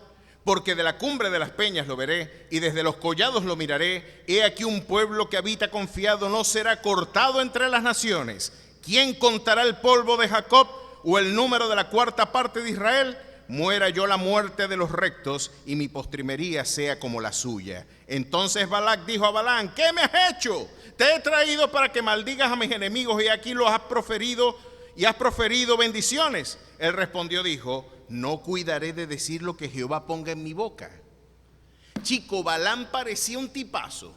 Porque de la cumbre de las peñas lo veré, y desde los collados lo miraré. He aquí un pueblo que habita confiado no será cortado entre las naciones. ¿Quién contará el polvo de Jacob, o el número de la cuarta parte de Israel? Muera yo la muerte de los rectos, y mi postrimería sea como la suya. Entonces Balac dijo a Balaam: ¿qué me has hecho? Te he traído para que maldigas a mis enemigos, y aquí los has proferido, y has proferido bendiciones. Él respondió, dijo: no cuidaré de decir lo que Jehová ponga en mi boca. Chico, Balaam parecía un tipazo.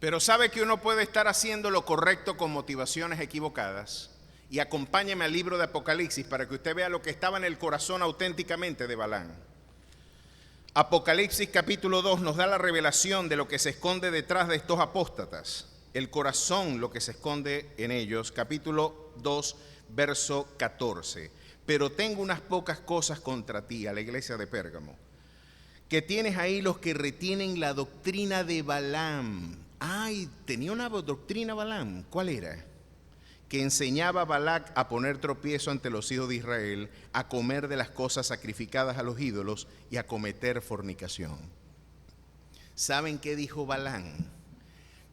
Pero sabe que uno puede estar haciendo lo correcto con motivaciones equivocadas. Y acompáñeme al libro de Apocalipsis para que usted vea lo que estaba en el corazón auténticamente de Balaam. Apocalipsis capítulo 2 nos da la revelación de lo que se esconde detrás de estos apóstatas. El corazón, lo que se esconde en ellos. Capítulo 2, verso 14. Pero tengo unas pocas cosas contra ti, a la iglesia de Pérgamo, que tienes ahí los que retienen la doctrina de Balaam. Ay, tenía una doctrina Balaam. ¿Cuál era? Que enseñaba a Balac a poner tropiezo ante los hijos de Israel, a comer de las cosas sacrificadas a los ídolos y a cometer fornicación. ¿Saben qué dijo Balaam?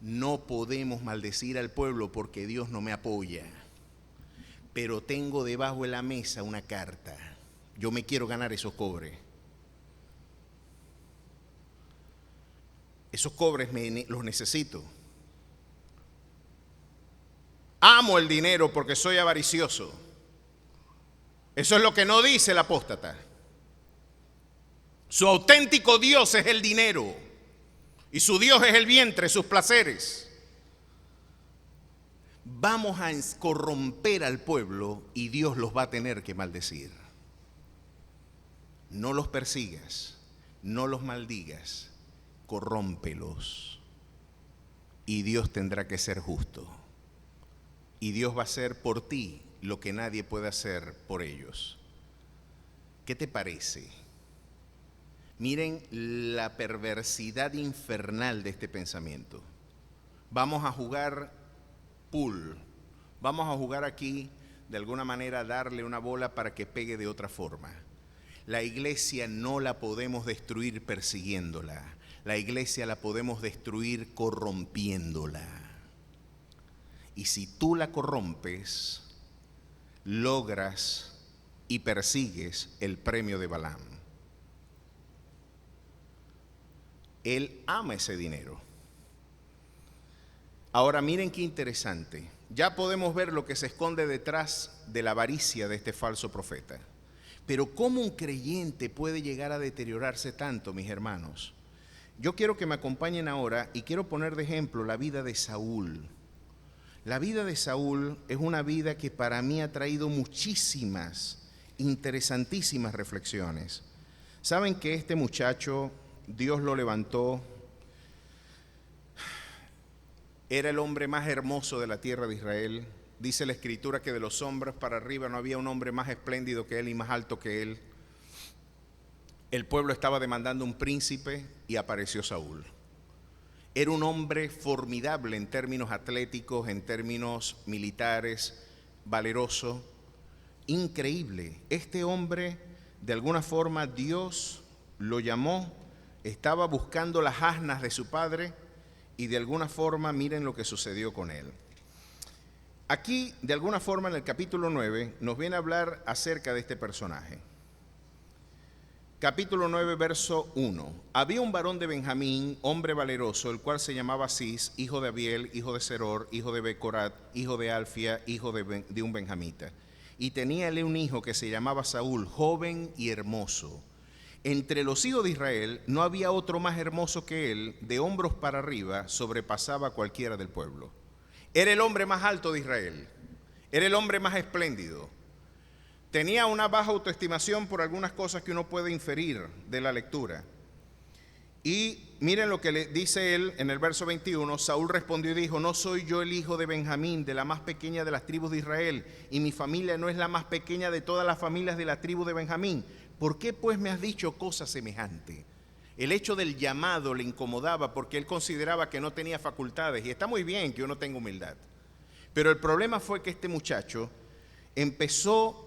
No podemos maldecir al pueblo porque Dios no me apoya. pero tengo debajo de la mesa una carta. Yo me quiero ganar esos cobres. Esos cobres los necesito. Amo el dinero porque soy avaricioso. Eso es lo que no dice el apóstata. Su auténtico Dios es el dinero y su Dios es el vientre, sus placeres. Vamos a corromper al pueblo y Dios los va a tener que maldecir. No los persigas, no los maldigas, corrómpelos y Dios tendrá que ser justo. Y Dios va a hacer por ti lo que nadie puede hacer por ellos. ¿Qué te parece? Miren la perversidad infernal de este pensamiento. Vamos a jugar pool. Vamos a jugar aquí, de alguna manera, darle una bola para que pegue de otra forma. La iglesia no la podemos destruir persiguiéndola. La iglesia la podemos destruir corrompiéndola. Y si tú la corrompes, logras y persigues el premio de Balaam. Él ama ese dinero. Ahora miren qué interesante. Ya podemos ver lo que se esconde detrás de la avaricia de este falso profeta. Pero ¿cómo un creyente puede llegar a deteriorarse tanto, mis hermanos? Yo quiero que me acompañen ahora y quiero poner de ejemplo la vida de Saúl. La vida de Saúl es una vida que para mí ha traído muchísimas, interesantísimas reflexiones. ¿Saben que este muchacho, Dios lo levantó? Era el hombre más hermoso de la tierra de Israel. Dice la Escritura que de los hombros para arriba no había un hombre más espléndido que él y más alto que él. El pueblo estaba demandando un príncipe y apareció Saúl. Era un hombre formidable en términos atléticos, en términos militares, valeroso, increíble. Este hombre, de alguna forma, Dios lo llamó, estaba buscando las asnas de su padre y de alguna forma miren lo que sucedió con él. Aquí, de alguna forma, en el capítulo 9, nos viene a hablar acerca de este personaje. Capítulo 9, verso 1. Había un varón de Benjamín, hombre valeroso, el cual se llamaba Cis, hijo de Abiel, hijo de Seror, hijo de Becorat, hijo de Alfia, hijo de un benjamita. Y teníale un hijo que se llamaba Saúl, joven y hermoso. Entre los hijos de Israel no había otro más hermoso que él, de hombros para arriba, sobrepasaba a cualquiera del pueblo. Era el hombre más alto de Israel, era el hombre más espléndido. Tenía una baja autoestimación por algunas cosas que uno puede inferir de la lectura. Y miren lo que le dice él en el verso 21. Saúl respondió y dijo: no soy yo el hijo de Benjamín, de la más pequeña de las tribus de Israel, y mi familia no es la más pequeña de todas las familias de la tribu de Benjamín. ¿Por qué pues me has dicho cosa semejante? El hecho del llamado le incomodaba porque él consideraba que no tenía facultades, y está muy bien que uno tenga humildad. Pero el problema fue que este muchacho empezó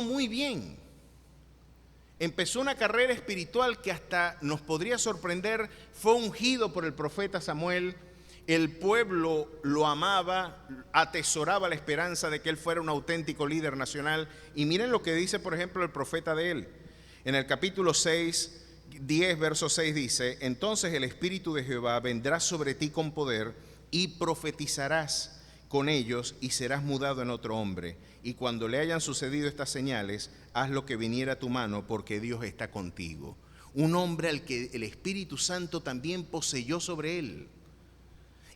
muy bien. Empezó una carrera espiritual que hasta nos podría sorprender. Fue ungido por el profeta Samuel. El pueblo lo amaba, atesoraba la esperanza de que él fuera un auténtico líder nacional. Y miren lo que dice, por ejemplo, el profeta de él. En el capítulo 6, 10, verso 6 dice: entonces el Espíritu de Jehová vendrá sobre ti con poder y profetizarás con ellos y serás mudado en otro hombre. Y cuando le hayan sucedido estas señales, haz lo que viniera a tu mano, porque Dios está contigo. Un hombre al que el Espíritu Santo también poseyó sobre él.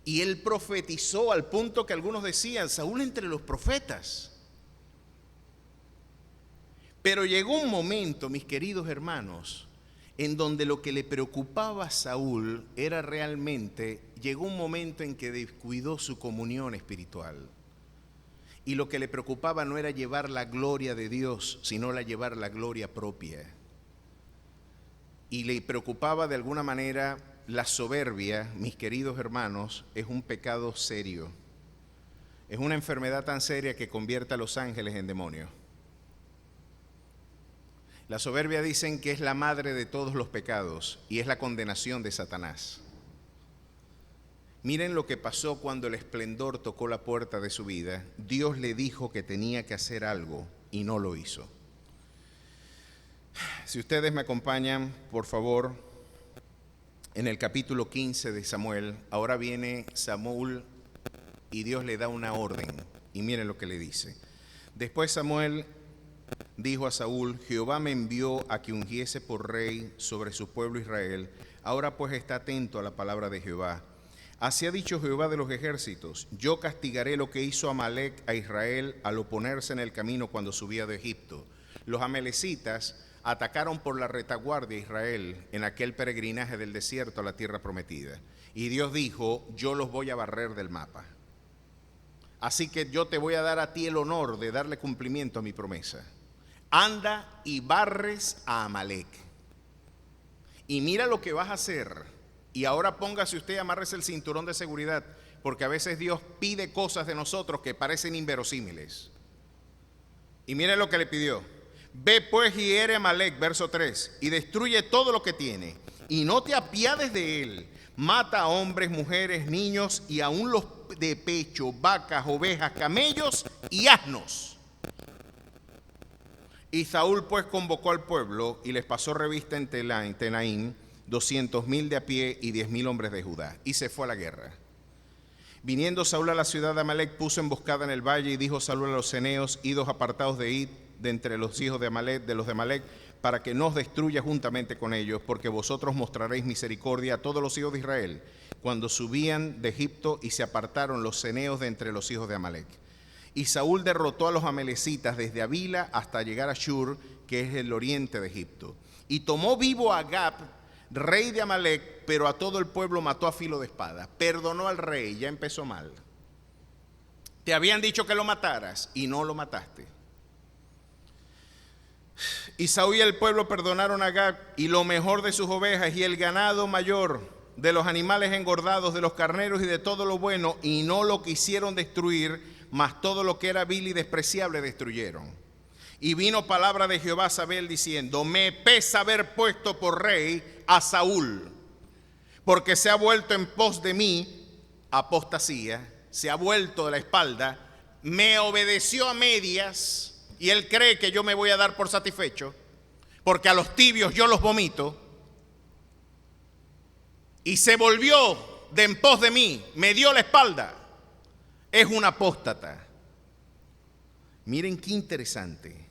Y él profetizó al punto que algunos decían: Saúl entre los profetas. Pero llegó un momento, mis queridos hermanos, en donde lo que le preocupaba a Saúl era realmente, llegó un momento en que descuidó su comunión espiritual. Y lo que le preocupaba no era llevar la gloria de Dios, sino llevar la gloria propia. Y le preocupaba de alguna manera la soberbia. Mis queridos hermanos, es un pecado serio. Es una enfermedad tan seria que convierte a los ángeles en demonios. La soberbia dicen que es la madre de todos los pecados y es la condenación de Satanás. Miren lo que pasó cuando el esplendor tocó la puerta de su vida. Dios le dijo que tenía que hacer algo y no lo hizo. Si ustedes me acompañan, por favor, en el capítulo 15 de Samuel, ahora viene Samuel y Dios le da una orden. Y miren lo que le dice. Después Samuel dijo a Saúl: Jehová me envió a que ungiese por rey sobre su pueblo Israel. Ahora pues está atento a la palabra de Jehová. Así ha dicho Jehová de los ejércitos: yo castigaré lo que hizo Amalec a Israel al oponerse en el camino cuando subía de Egipto. Los amalecitas atacaron por la retaguardia a Israel en aquel peregrinaje del desierto a la tierra prometida. Y Dios dijo: yo los voy a barrer del mapa. Así que yo te voy a dar a ti el honor de darle cumplimiento a mi promesa. Anda y barres a Amalec. Y mira lo que vas a hacer. Y ahora póngase usted, amárrese el cinturón de seguridad, porque a veces Dios pide cosas de nosotros que parecen inverosímiles. Y mire lo que le pidió: ve pues y hiere a Amalec, verso 3, y destruye todo lo que tiene, y no te apiades de él. Mata a hombres, mujeres, niños, y aún los de pecho, vacas, ovejas, camellos y asnos. Y Saúl pues convocó al pueblo y les pasó revista en Tenaín 200,000 de a pie y 10,000 hombres de Judá, y se fue a la guerra. Viniendo Saúl a la ciudad de Amalec, puso emboscada en el valle, y dijo Saúl a los ceneos: idos apartados de id de entre los hijos de Amalec, para que no os destruya juntamente con ellos, porque vosotros mostraréis misericordia a todos los hijos de Israel, cuando subían de Egipto, y se apartaron los ceneos de entre los hijos de Amalec. Y Saúl derrotó a los amalecitas desde Avila hasta llegar a Shur, que es el oriente de Egipto. Y tomó vivo a Agab, rey de Amalec, pero a todo el pueblo mató a filo de espada. Perdonó al rey, ya empezó mal. Te habían dicho que lo mataras y no lo mataste. Y Saúl y el pueblo perdonaron a Agab y lo mejor de sus ovejas y el ganado mayor, de los animales engordados, de los carneros y de todo lo bueno, y no lo quisieron destruir, mas todo lo que era vil y despreciable destruyeron. Y vino palabra de Jehová a Sabel diciendo: me pesa haber puesto por rey a Saúl, porque se ha vuelto en pos de mí, apostasía, se ha vuelto de la espalda, me obedeció a medias, y él cree que yo me voy a dar por satisfecho, porque a los tibios yo los vomito, y se volvió de en pos de mí, me dio la espalda, es un apóstata. Miren qué interesante.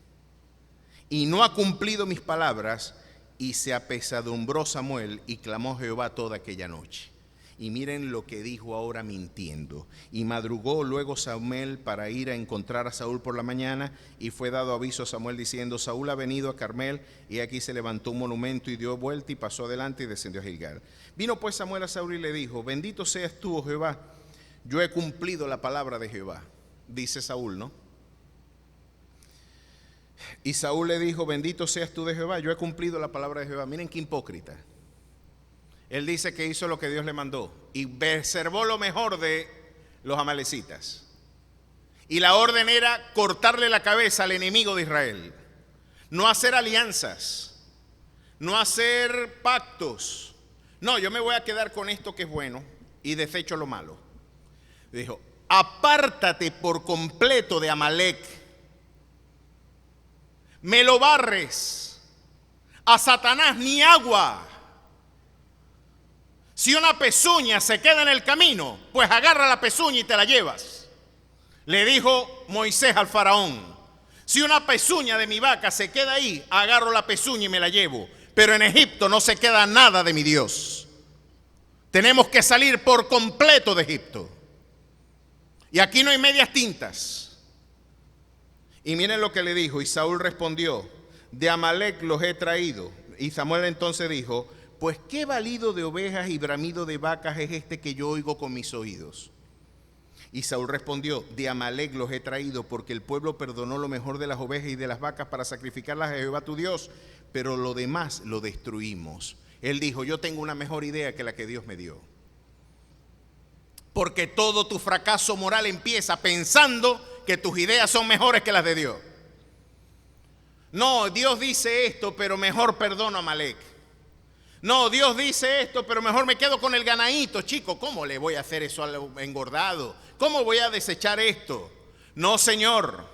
Y no ha cumplido mis palabras, y se apesadumbró Samuel y clamó Jehová toda aquella noche. Y miren lo que dijo ahora mintiendo. Y madrugó luego Samuel para ir a encontrar a Saúl por la mañana, y fue dado aviso a Samuel diciendo: Saúl ha venido a Carmel. Y aquí se levantó un monumento y dio vuelta y pasó adelante y descendió a Gilgal. Vino pues Samuel a Saúl y le dijo: bendito seas tú, oh Jehová, yo he cumplido la palabra de Jehová. Dice Saúl, ¿no? Y Saúl le dijo: bendito seas tú de Jehová, yo he cumplido la palabra de Jehová. Miren qué hipócrita. Él dice que hizo lo que Dios le mandó y preservó lo mejor de los amalecitas. Y la orden era cortarle la cabeza al enemigo de Israel. No hacer alianzas, no hacer pactos. No, yo me voy a quedar con esto que es bueno y desecho lo malo. Dijo: apártate por completo de Amalec. Me lo barres. A Satanás ni agua. Si una pezuña se queda en el camino, pues agarra la pezuña y te la llevas. Le dijo Moisés al faraón: si una pezuña de mi vaca se queda ahí, agarro la pezuña y me la llevo. Pero en Egipto no se queda nada de mi Dios. Tenemos que salir por completo de Egipto. Y aquí no hay medias tintas. Y miren lo que le dijo. Y Saúl respondió: de Amalec los he traído. Y Samuel entonces dijo: pues qué balido de ovejas y bramido de vacas es este que yo oigo con mis oídos. Y Saúl respondió: de Amalec los he traído, porque el pueblo perdonó lo mejor de las ovejas y de las vacas para sacrificarlas a Jehová tu Dios, pero lo demás lo destruimos. Él dijo: yo tengo una mejor idea que la que Dios me dio. Porque todo tu fracaso moral empieza pensando que tus ideas son mejores que las de Dios. No, Dios dice esto, pero mejor perdono a Amalec. No, Dios dice esto, pero mejor me quedo con el ganadito, chico. ¿Cómo le voy a hacer eso al engordado? ¿Cómo voy a desechar esto? No, Señor.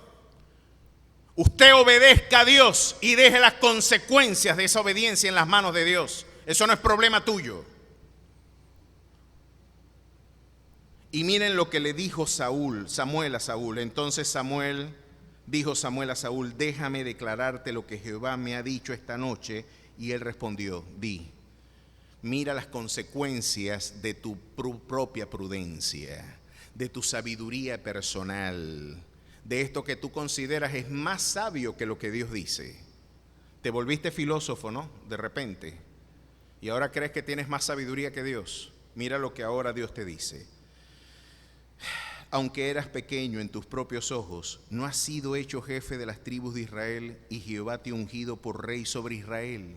Usted obedezca a Dios y deje las consecuencias de esa obediencia en las manos de Dios. Eso no es problema tuyo. Y miren lo que le dijo Samuel a Saúl. Entonces dijo Samuel a Saúl: déjame declararte lo que Jehová me ha dicho esta noche. Y él respondió: di, mira las consecuencias de tu propia prudencia, de tu sabiduría personal, de esto que tú consideras es más sabio que lo que Dios dice. Te volviste filósofo, ¿no? De repente. Y ahora crees que tienes más sabiduría que Dios. Mira lo que ahora Dios te dice. Aunque eras pequeño en tus propios ojos, no has sido hecho jefe de las tribus de Israel, y Jehová te ha ungido por rey sobre Israel.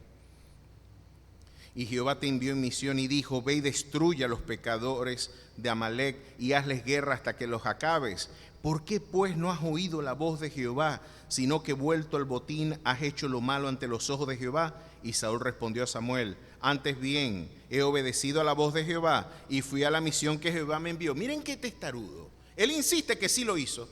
Y Jehová te envió en misión y dijo: ve y destruye a los pecadores de Amalec y hazles guerra hasta que los acabes. ¿Por qué pues no has oído la voz de Jehová, sino que vuelto al botín has hecho lo malo ante los ojos de Jehová? Y Saúl respondió a Samuel: antes bien, he obedecido a la voz de Jehová y fui a la misión que Jehová me envió. Miren qué testarudo. Él insiste que sí lo hizo.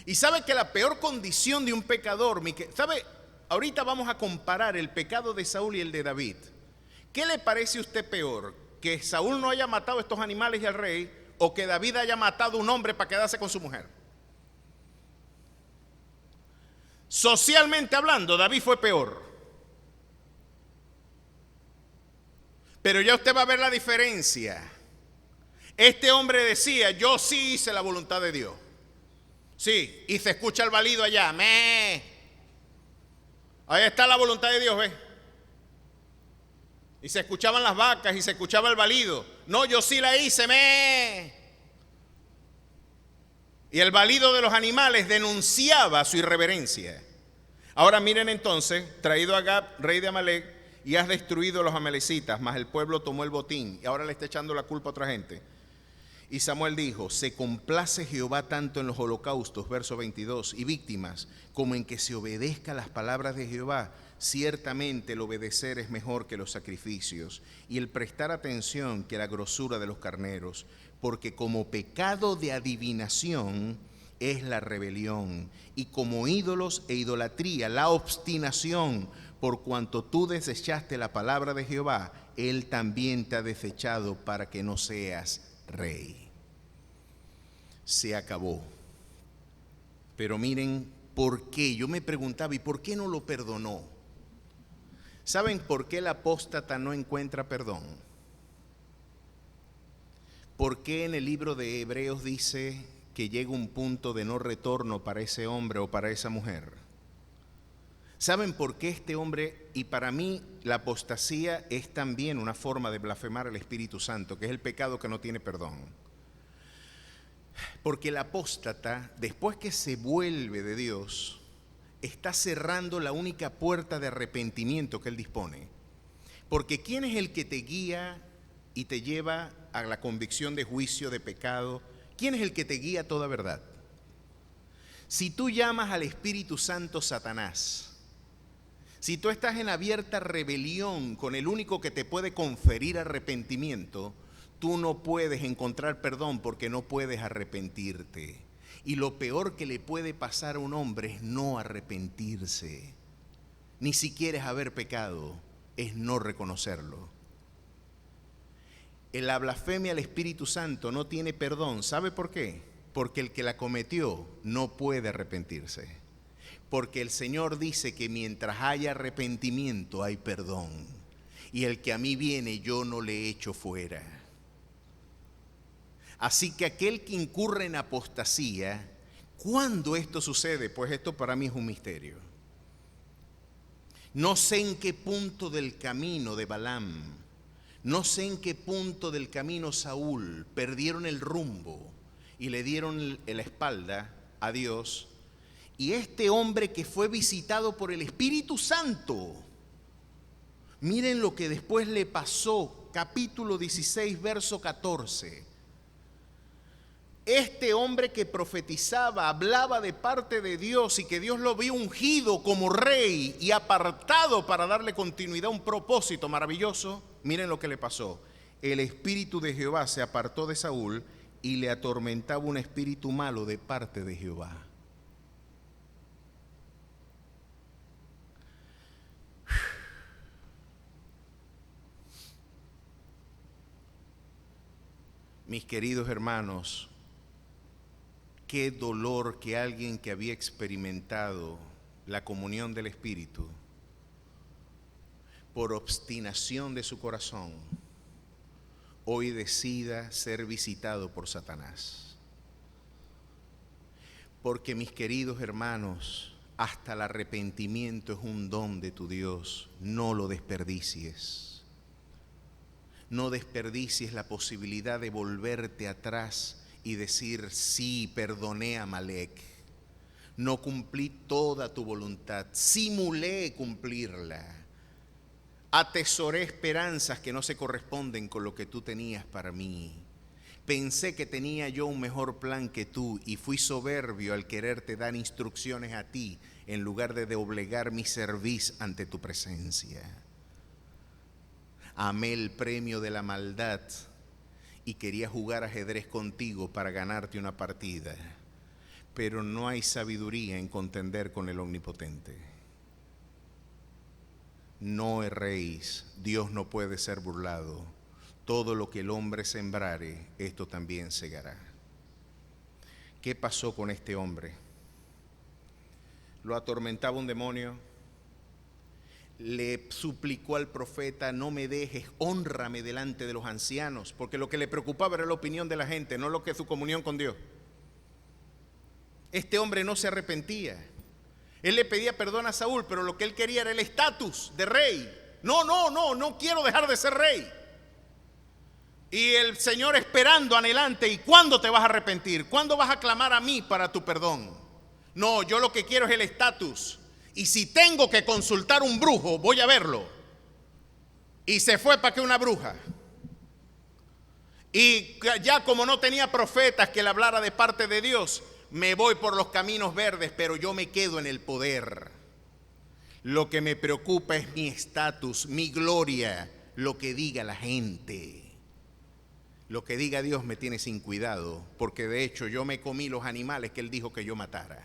Y sabe que la peor condición de un pecador, ¿sabe? Ahorita vamos a comparar el pecado de Saúl y el de David. ¿Qué le parece a usted peor? ¿Que Saúl no haya matado a estos animales y al rey, o que David haya matado a un hombre para quedarse con su mujer? Socialmente hablando, David fue peor. Pero ya usted va a ver la diferencia. Este hombre decía: yo sí hice la voluntad de Dios. Sí, y se escucha el balido allá. ¡Meh! Ahí está la voluntad de Dios, ¿ves? Y se escuchaban las vacas y se escuchaba el balido. No, yo sí la hice, ¡meh! Y el balido de los animales denunciaba su irreverencia. Ahora miren entonces: traído a Agag, rey de Amalec, y has destruido a los amalecitas, mas el pueblo tomó el botín. Y ahora le está echando la culpa a otra gente. Y Samuel dijo: se complace Jehová tanto en los holocaustos, verso 22, y víctimas, como en que se obedezca las palabras de Jehová. Ciertamente el obedecer es mejor que los sacrificios, y el prestar atención que la grosura de los carneros, porque como pecado de adivinación es la rebelión, y como ídolos e idolatría la obstinación. Por cuanto tú desechaste la palabra de Jehová, él también te ha desechado para que no seas rey. Se acabó. Pero miren por qué. Yo me preguntaba: ¿y por qué no lo perdonó? ¿Saben por qué el apóstata no encuentra perdón? ¿Por qué en el libro de Hebreos dice que llega un punto de no retorno para ese hombre o para esa mujer? ¿Saben por qué este hombre? Y para mí la apostasía es también una forma de blasfemar al Espíritu Santo, que es el pecado que no tiene perdón. Porque el apóstata, después que se vuelve de Dios, está cerrando la única puerta de arrepentimiento que él dispone. Porque ¿quién es el que te guía y te lleva a la convicción de juicio, de pecado? ¿Quién es el que te guía a toda verdad? Si tú llamas al Espíritu Santo Satanás, si tú estás en abierta rebelión con el único que te puede conferir arrepentimiento, tú no puedes encontrar perdón porque no puedes arrepentirte. Y lo peor que le puede pasar a un hombre es no arrepentirse. Ni siquiera es haber pecado, es no reconocerlo. La blasfemia al Espíritu Santo no tiene perdón. ¿Sabe por qué? Porque el que la cometió no puede arrepentirse. Porque el Señor dice que mientras haya arrepentimiento hay perdón. Y el que a mí viene yo no le echo fuera. Así que aquel que incurre en apostasía, ¿cuándo esto sucede? Pues esto para mí es un misterio. No sé en qué punto del camino de Balaam, no sé en qué punto del camino Saúl perdieron el rumbo y le dieron la espalda a Dios. Y este hombre que fue visitado por el Espíritu Santo, miren lo que después le pasó, capítulo 16, verso 14. Este hombre que profetizaba, hablaba de parte de Dios y que Dios lo vio ungido como rey y apartado para darle continuidad a un propósito maravilloso, miren lo que le pasó. El espíritu de Jehová se apartó de Saúl y le atormentaba un espíritu malo de parte de Jehová. Mis queridos hermanos, qué dolor que alguien que había experimentado la comunión del Espíritu, por obstinación de su corazón, hoy decida ser visitado por Satanás. Porque, mis queridos hermanos, hasta el arrepentimiento es un don de tu Dios, no lo desperdicies. No desperdicies la posibilidad de volverte atrás y decir, sí, perdoné a Amalek. No cumplí toda tu voluntad, simulé cumplirla. Atesoré esperanzas que no se corresponden con lo que tú tenías para mí. Pensé que tenía yo un mejor plan que tú y fui soberbio al quererte dar instrucciones a ti en lugar de doblegar mi cerviz ante tu presencia. Amé el premio de la maldad y quería jugar ajedrez contigo para ganarte una partida, pero no hay sabiduría en contender con el Omnipotente. No erréis, Dios no puede ser burlado. Todo lo que el hombre sembrare, esto también segará. ¿Qué pasó con este hombre? Lo atormentaba un demonio. Le suplicó al profeta, no me dejes, hónrame delante de los ancianos, porque lo que le preocupaba era la opinión de la gente, no lo que es su comunión con Dios. Este hombre no se arrepentía. Él le pedía perdón a Saúl, pero lo que él quería era el estatus de rey. No quiero dejar de ser rey. Y el Señor esperando, anhelante, ¿y cuándo te vas a arrepentir? ¿Cuándo vas a clamar a mí para tu perdón? No, yo lo que quiero es el estatus. Y si tengo que consultar un brujo, voy a verlo. Y se fue para que una bruja. Y ya como no tenía profetas que le hablara de parte de Dios, me voy por los caminos verdes, pero yo me quedo en el poder. Lo que me preocupa es mi estatus, mi gloria, lo que diga la gente. Lo que diga Dios me tiene sin cuidado, porque de hecho yo me comí los animales que Él dijo que yo matara.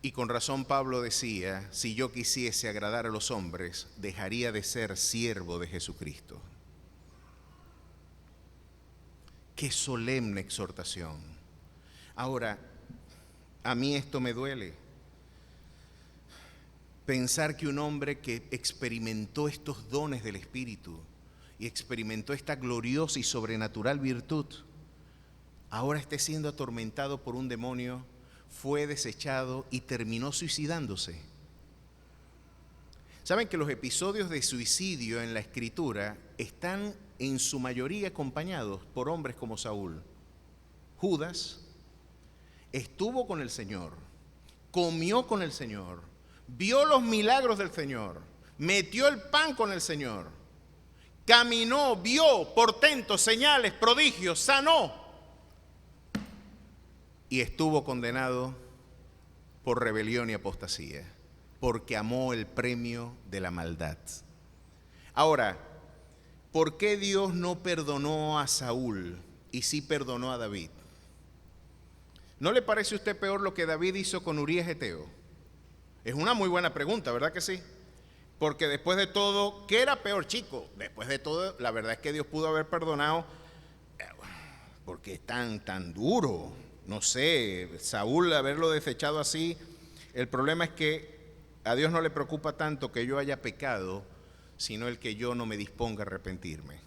Y con razón Pablo decía, si yo quisiese agradar a los hombres, dejaría de ser siervo de Jesucristo. Qué solemne exhortación. Ahora, a mí esto me duele. Pensar que un hombre que experimentó estos dones del Espíritu y experimentó esta gloriosa y sobrenatural virtud, ahora esté siendo atormentado por un demonio, fue desechado y terminó suicidándose. Saben que los episodios de suicidio en la Escritura están en su mayoría acompañados por hombres como Saúl. Judas estuvo con el Señor, comió con el Señor, vio los milagros del Señor, metió el pan con el Señor, caminó, vio portentos, señales, prodigios, sanó. Y estuvo condenado por rebelión y apostasía, porque amó el premio de la maldad. Ahora, ¿por qué Dios no perdonó a Saúl y sí perdonó a David? ¿No le parece a usted peor lo que David hizo con Urías Eteo? Es una muy buena pregunta, ¿verdad que sí? Porque después de todo, ¿qué era peor, chico? Después de todo, la verdad es que Dios pudo haber perdonado, porque es tan duro. No sé, Saúl haberlo desechado así. El problema es que a Dios no le preocupa tanto que yo haya pecado, sino el que yo no me disponga a arrepentirme.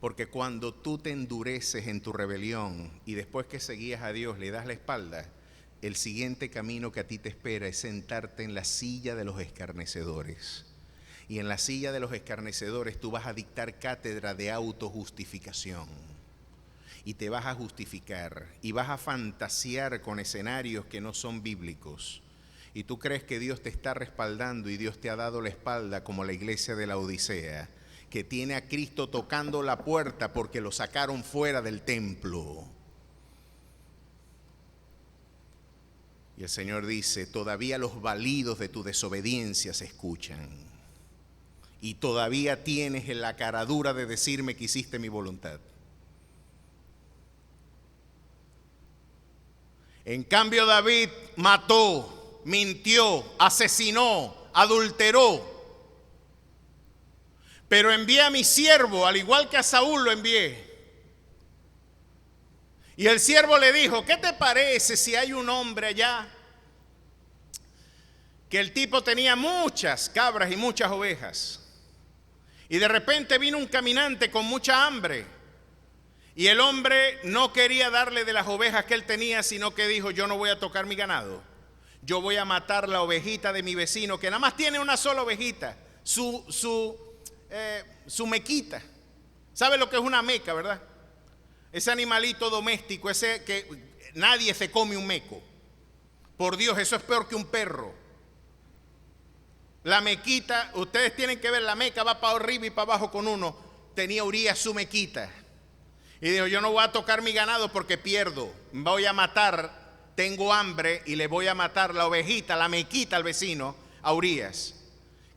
Porque cuando tú te endureces en tu rebelión y después que seguías a Dios le das la espalda, el siguiente camino que a ti te espera es sentarte en la silla de los escarnecedores. Y en la silla de los escarnecedores tú vas a dictar cátedra de autojustificación. Y te vas a justificar y vas a fantasear con escenarios que no son bíblicos. Y tú crees que Dios te está respaldando y Dios te ha dado la espalda como la iglesia de la Odisea, que tiene a Cristo tocando la puerta porque lo sacaron fuera del templo. Y el Señor dice, todavía los balidos de tu desobediencia se escuchan. Y todavía tienes la caradura de decirme que hiciste mi voluntad. En cambio, David mató, mintió, asesinó, adulteró. Pero envié a mi siervo, al igual que a Saúl lo envié. Y el siervo le dijo, ¿qué te parece si hay un hombre allá? Que el tipo tenía muchas cabras y muchas ovejas. Y de repente vino un caminante con mucha hambre. Y el hombre no quería darle de las ovejas que él tenía, sino que dijo, yo no voy a tocar mi ganado. Yo voy a matar la ovejita de mi vecino, que nada más tiene una sola ovejita, su mequita. ¿Sabe lo que es una meca, verdad? Ese animalito doméstico, ese que nadie se come un meco. Por Dios, eso es peor que un perro. La mequita, ustedes tienen que ver, la meca va para arriba y para abajo con uno. Tenía Urías su mequita. Y dijo, yo no voy a tocar mi ganado porque pierdo. Voy a matar, tengo hambre y le voy a matar la ovejita, la mequita al vecino, a Urías.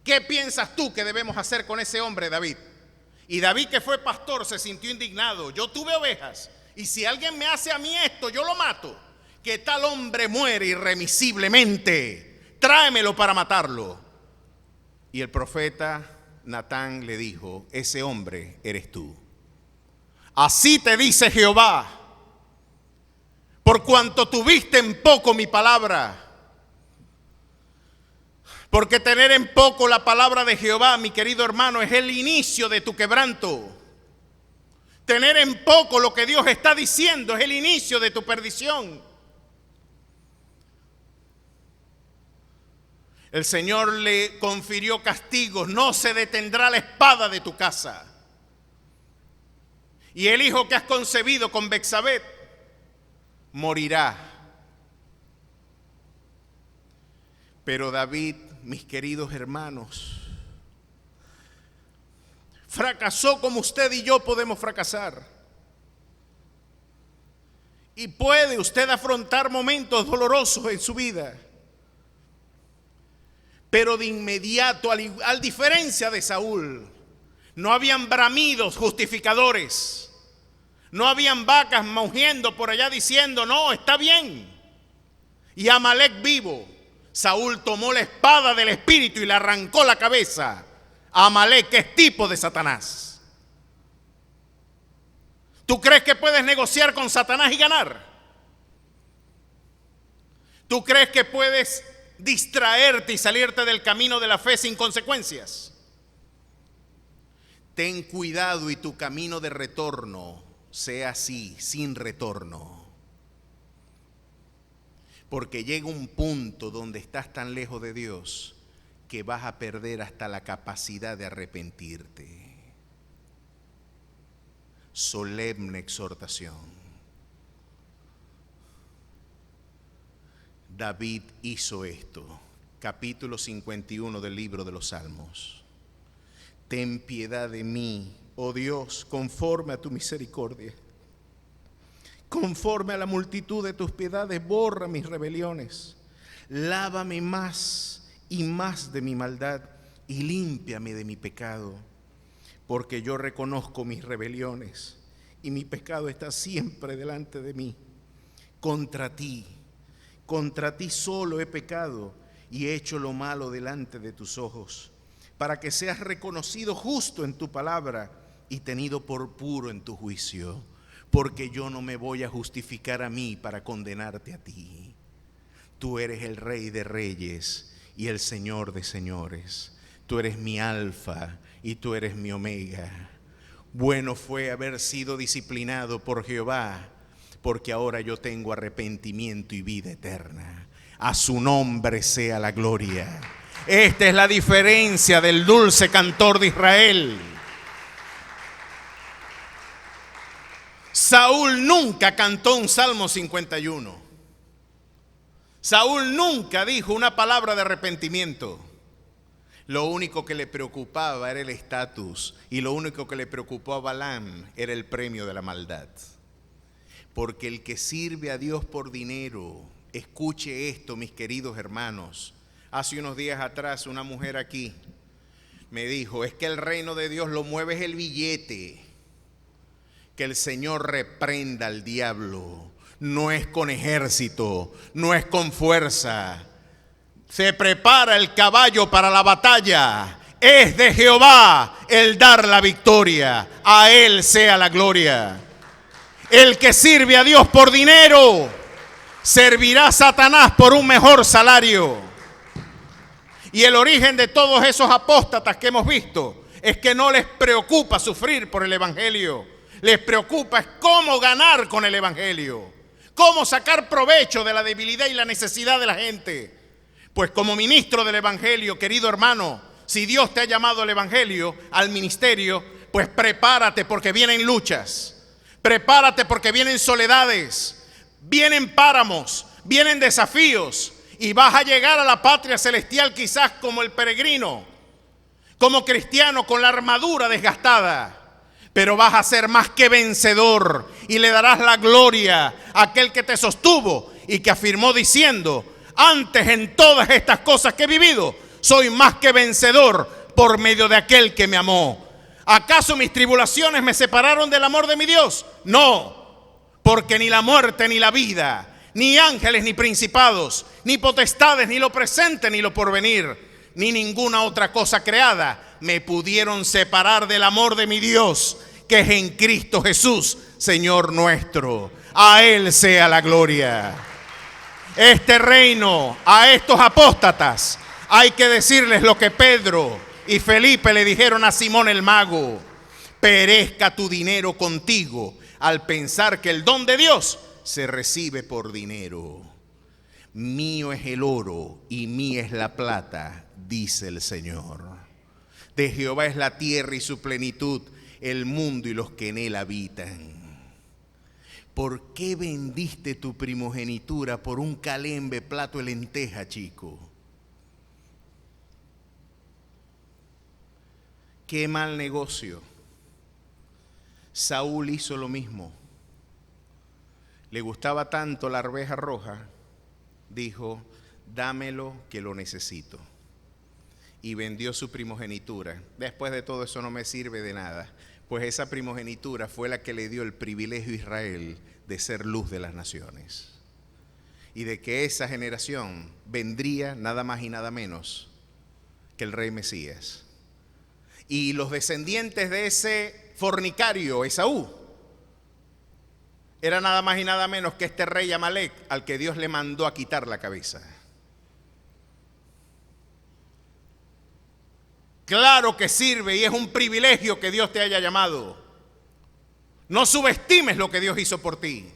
¿Qué piensas tú que debemos hacer con ese hombre, David? Y David, que fue pastor, se sintió indignado. Yo tuve ovejas y si alguien me hace a mí esto, yo lo mato. Que tal hombre muere irremisiblemente. Tráemelo para matarlo. Y el profeta Natán le dijo, ese hombre eres tú. Así te dice Jehová, por cuanto tuviste en poco mi palabra. Porque tener en poco la palabra de Jehová, mi querido hermano, es el inicio de tu quebranto. Tener en poco lo que Dios está diciendo es el inicio de tu perdición. El Señor le confirió castigos, no se detendrá la espada de tu casa. Y el hijo que has concebido con Betsabé morirá. Pero David, mis queridos hermanos, fracasó como usted y yo podemos fracasar. Y puede usted afrontar momentos dolorosos en su vida. Pero de inmediato, al diferencia de Saúl, no habían bramidos justificadores. No habían vacas maugiendo por allá diciendo, no, está bien. Y Amalek vivo. Saúl tomó la espada del espíritu y le arrancó la cabeza a Amalek, que es tipo de Satanás. ¿Tú crees que puedes negociar con Satanás y ganar? ¿Tú crees que puedes distraerte y salirte del camino de la fe sin consecuencias? Ten cuidado y tu camino de retorno sea así, sin retorno. Porque llega un punto donde estás tan lejos de Dios que vas a perder hasta la capacidad de arrepentirte. Solemne exhortación. David hizo esto. Capítulo 51 del libro de los Salmos. Ten piedad de mí, oh Dios, conforme a tu misericordia. Conforme a la multitud de tus piedades, borra mis rebeliones. Lávame más y más de mi maldad y límpiame de mi pecado. Porque yo reconozco mis rebeliones y mi pecado está siempre delante de mí. Contra ti solo he pecado y he hecho lo malo delante de tus ojos, para que seas reconocido justo en tu palabra y tenido por puro en tu juicio, porque yo no me voy a justificar a mí para condenarte a ti. Tú eres el Rey de reyes y el Señor de señores. Tú eres mi alfa y tú eres mi omega. Bueno fue haber sido disciplinado por Jehová, porque ahora yo tengo arrepentimiento y vida eterna. A su nombre sea la gloria. Esta es la diferencia del dulce cantor de Israel. Saúl nunca cantó un Salmo 51. Saúl nunca dijo una palabra de arrepentimiento. Lo único que le preocupaba era el estatus, y lo único que le preocupó a Balaam era el premio de la maldad. Porque el que sirve a Dios por dinero, escuche esto, mis queridos hermanos. Hace unos días atrás una mujer aquí me dijo, es que el reino de Dios lo mueve es el billete. Que el Señor reprenda al diablo. No es con ejército, no es con fuerza. Se prepara el caballo para la batalla. Es de Jehová el dar la victoria. A Él sea la gloria. El que sirve a Dios por dinero, servirá a Satanás por un mejor salario. Y el origen de todos esos apóstatas que hemos visto es que no les preocupa sufrir por el evangelio. Les preocupa es cómo ganar con el evangelio, cómo sacar provecho de la debilidad y la necesidad de la gente. Pues como ministro del evangelio, querido hermano, si Dios te ha llamado al evangelio, al ministerio, pues prepárate porque vienen luchas. Prepárate porque vienen soledades, vienen páramos, vienen desafíos y vas a llegar a la patria celestial quizás como el peregrino, como cristiano con la armadura desgastada, pero vas a ser más que vencedor y le darás la gloria a aquel que te sostuvo y que afirmó diciendo, antes en todas estas cosas que he vivido, soy más que vencedor por medio de aquel que me amó. ¿Acaso mis tribulaciones me separaron del amor de mi Dios? No, porque ni la muerte ni la vida, ni ángeles ni principados, ni potestades, ni lo presente ni lo porvenir, ni ninguna otra cosa creada me pudieron separar del amor de mi Dios, que es en Cristo Jesús, Señor nuestro. A Él sea la gloria. Este reino, a estos apóstatas, hay que decirles lo que Pedro y Felipe le dijeron a Simón el mago: perezca tu dinero contigo al pensar que el don de Dios se recibe por dinero. Mío es el oro y mía es la plata, dice el Señor. De Jehová es la tierra y su plenitud, el mundo y los que en él habitan. ¿Por qué vendiste tu primogenitura por un calembe plato de lenteja, chico? Qué mal negocio. Saúl hizo lo mismo. Le gustaba tanto la arveja roja, dijo, dámelo que lo necesito. Y vendió su primogenitura. Después de todo eso no me sirve de nada, pues esa primogenitura fue la que le dio el privilegio a Israel de ser luz de las naciones. Y de que esa generación vendría nada más y nada menos que el rey Mesías. Y los descendientes de ese fornicario, Esaú, era nada más y nada menos que este rey Amalek, al que Dios le mandó a quitar la cabeza. Claro que sirve y es un privilegio que Dios te haya llamado. No subestimes lo que Dios hizo por ti.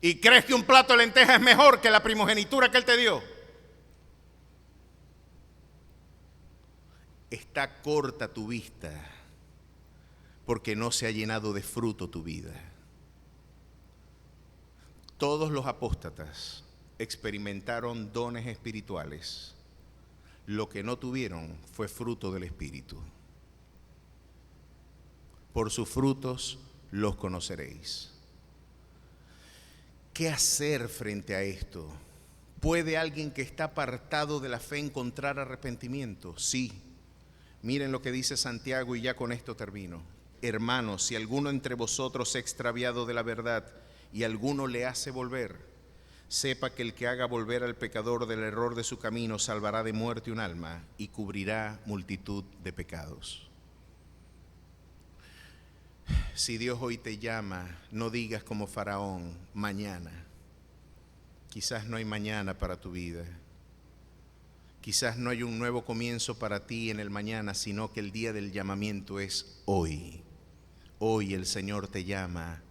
¿Y crees que un plato de lentejas es mejor que la primogenitura que Él te dio? Está corta tu vista porque no se ha llenado de fruto tu vida. Todos los apóstatas experimentaron dones espirituales. Lo que no tuvieron fue fruto del Espíritu. Por sus frutos los conoceréis. ¿Qué hacer frente a esto? ¿Puede alguien que está apartado de la fe encontrar arrepentimiento? Sí. Miren lo que dice Santiago y ya con esto termino. Hermanos, si alguno entre vosotros se ha extraviado de la verdad y alguno le hace volver, sepa que el que haga volver al pecador del error de su camino salvará de muerte un alma y cubrirá multitud de pecados. Si Dios hoy te llama, no digas como Faraón, mañana. Quizás no hay mañana para tu vida. Quizás no hay un nuevo comienzo para ti en el mañana, sino que el día del llamamiento es hoy. Hoy el Señor te llama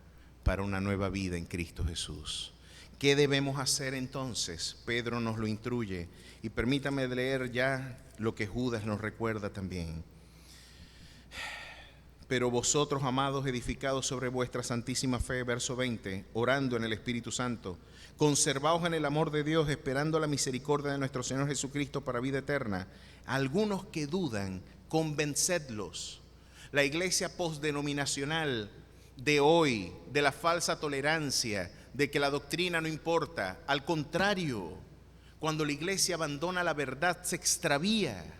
para una nueva vida en Cristo Jesús. ¿Qué debemos hacer entonces? Pedro nos lo instruye y permítame leer ya lo que Judas nos recuerda también. Pero vosotros, amados, edificados sobre vuestra santísima fe, verso 20, orando en el Espíritu Santo, conservaos en el amor de Dios, esperando la misericordia de nuestro Señor Jesucristo para vida eterna. Algunos que dudan, convencedlos. La iglesia postdenominacional de hoy, de la falsa tolerancia, de que la doctrina no importa. Al contrario, cuando la iglesia abandona la verdad, se extravía.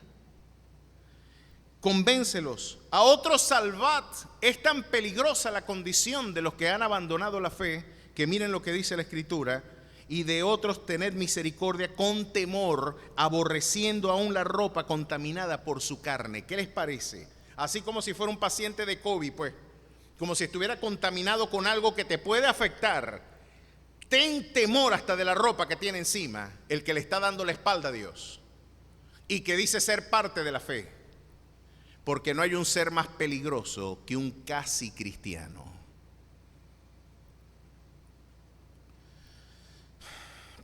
Convéncelos. A otros salvad. Es tan peligrosa la condición de los que han abandonado la fe, que miren lo que dice la Escritura, y de otros tened misericordia con temor, aborreciendo aún la ropa contaminada por su carne. ¿Qué les parece? Así como si fuera un paciente de COVID, pues, como si estuviera contaminado con algo que te puede afectar. Ten temor hasta de la ropa que tiene encima el que le está dando la espalda a Dios y que dice ser parte de la fe, porque no hay un ser más peligroso que un casi cristiano.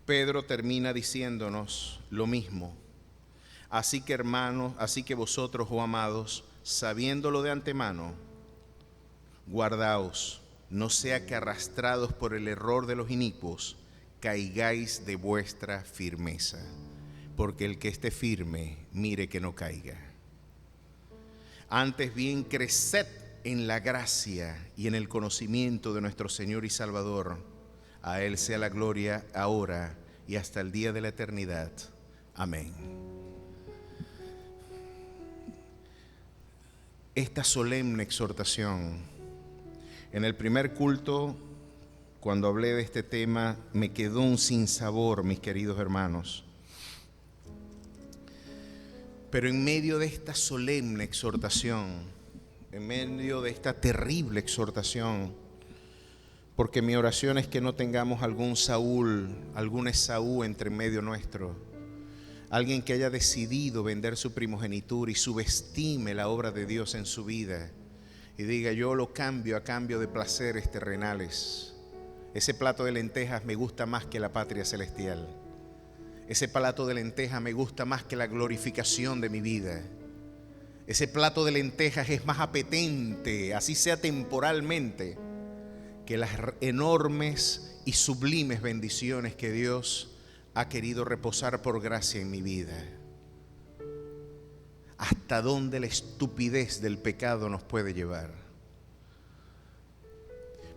Pedro termina diciéndonos lo mismo. Así que, hermanos, así que vosotros, oh amados, sabiéndolo de antemano, guardaos, no sea que arrastrados por el error de los inicuos, caigáis de vuestra firmeza, porque el que esté firme, mire que no caiga. Antes bien, creced en la gracia y en el conocimiento de nuestro Señor y Salvador. A Él sea la gloria ahora y hasta el día de la eternidad. Amén. Esta solemne exhortación, en el primer culto, cuando hablé de este tema, me quedó un sinsabor, mis queridos hermanos. Pero en medio de esta solemne exhortación, en medio de esta terrible exhortación, porque mi oración es que no tengamos algún Saúl, algún Esaú entre medio nuestro, alguien que haya decidido vender su primogenitura y subestime la obra de Dios en su vida y diga: yo lo cambio a cambio de placeres terrenales. Ese plato de lentejas me gusta más que la patria celestial. Ese plato de lentejas me gusta más que la glorificación de mi vida. Ese plato de lentejas es más apetente, así sea temporalmente, que las enormes y sublimes bendiciones que Dios ha querido reposar por gracia en mi vida. ¿Hasta dónde la estupidez del pecado nos puede llevar?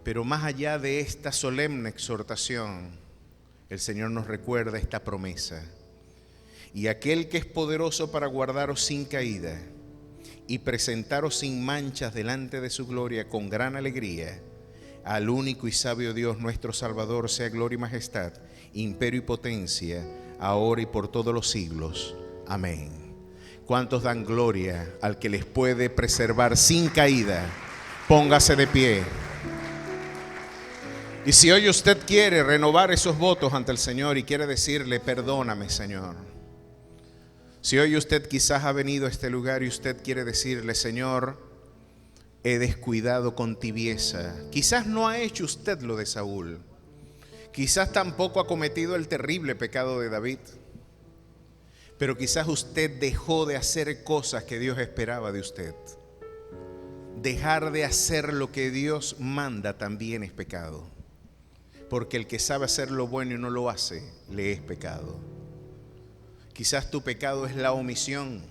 Pero más allá de esta solemne exhortación, el Señor nos recuerda esta promesa: y aquel que es poderoso para guardaros sin caída y presentaros sin manchas delante de su gloria con gran alegría, al único y sabio Dios nuestro Salvador sea gloria y majestad, imperio y potencia, ahora y por todos los siglos. Amén. ¿Cuántos dan gloria al que les puede preservar sin caída? Póngase de pie. Y si hoy usted quiere renovar esos votos ante el Señor y quiere decirle: perdóname, Señor. Si hoy usted quizás ha venido a este lugar y usted quiere decirle: Señor, he descuidado con tibieza. Quizás no ha hecho usted lo de Saúl. Quizás tampoco ha cometido el terrible pecado de David. Pero quizás usted dejó de hacer cosas que Dios esperaba de usted. Dejar de hacer lo que Dios manda también es pecado. Porque el que sabe hacer lo bueno y no lo hace, le es pecado. Quizás tu pecado es la omisión.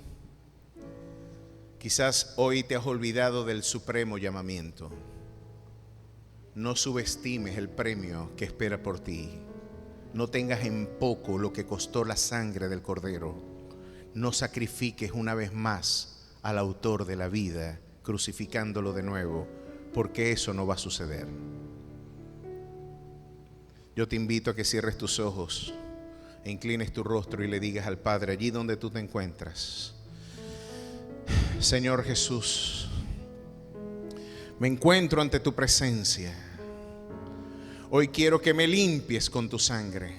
Quizás hoy te has olvidado del supremo llamamiento. No subestimes el premio que espera por ti. No tengas en poco lo que costó la sangre del Cordero. No sacrifiques una vez más al autor de la vida, crucificándolo de nuevo, porque eso no va a suceder. Yo te invito a que cierres tus ojos e inclines tu rostro y le digas al Padre allí donde tú te encuentras: Señor Jesús, me encuentro ante tu presencia. Hoy quiero que me limpies con tu sangre.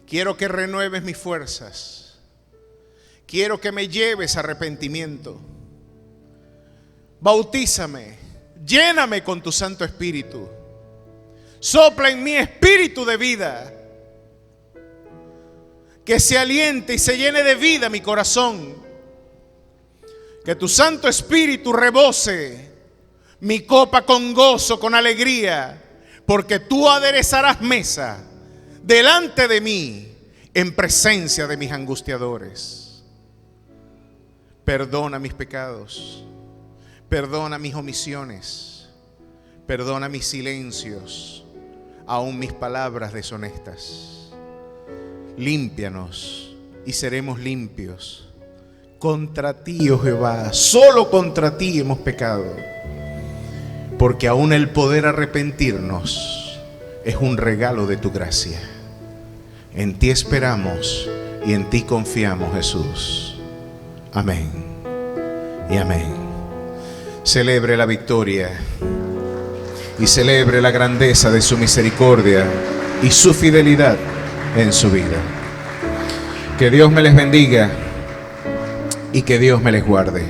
Quiero que renueves mis fuerzas. Quiero que me lleves a arrepentimiento. Bautízame, lléname con tu Santo Espíritu. Sopla en mí espíritu de vida. Que se aliente y se llene de vida mi corazón. Que tu Santo Espíritu rebose mi copa con gozo, con alegría, porque tú aderezarás mesa delante de mí en presencia de mis angustiadores. Perdona mis pecados, perdona mis omisiones, perdona mis silencios, aun mis palabras deshonestas. Límpianos y seremos limpios. Contra ti, oh Jehová, solo contra ti hemos pecado, porque aún el poder arrepentirnos es un regalo de tu gracia. En ti esperamos y en ti confiamos, Jesús. Amén y amén. Celebre la victoria y celebre la grandeza de su misericordia y su fidelidad en su vida. Que Dios me les bendiga y que Dios me les guarde.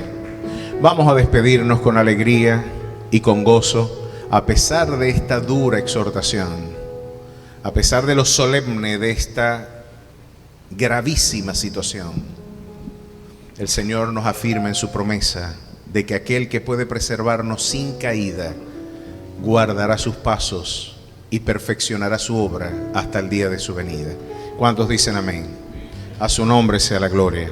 Vamos a despedirnos con alegría y con gozo, a pesar de esta dura exhortación, a pesar de lo solemne de esta gravísima situación. El Señor nos afirma en su promesa de que aquel que puede preservarnos sin caída guardará sus pasos y perfeccionará su obra hasta el día de su venida. ¿Cuántos dicen amén? A su nombre sea la gloria.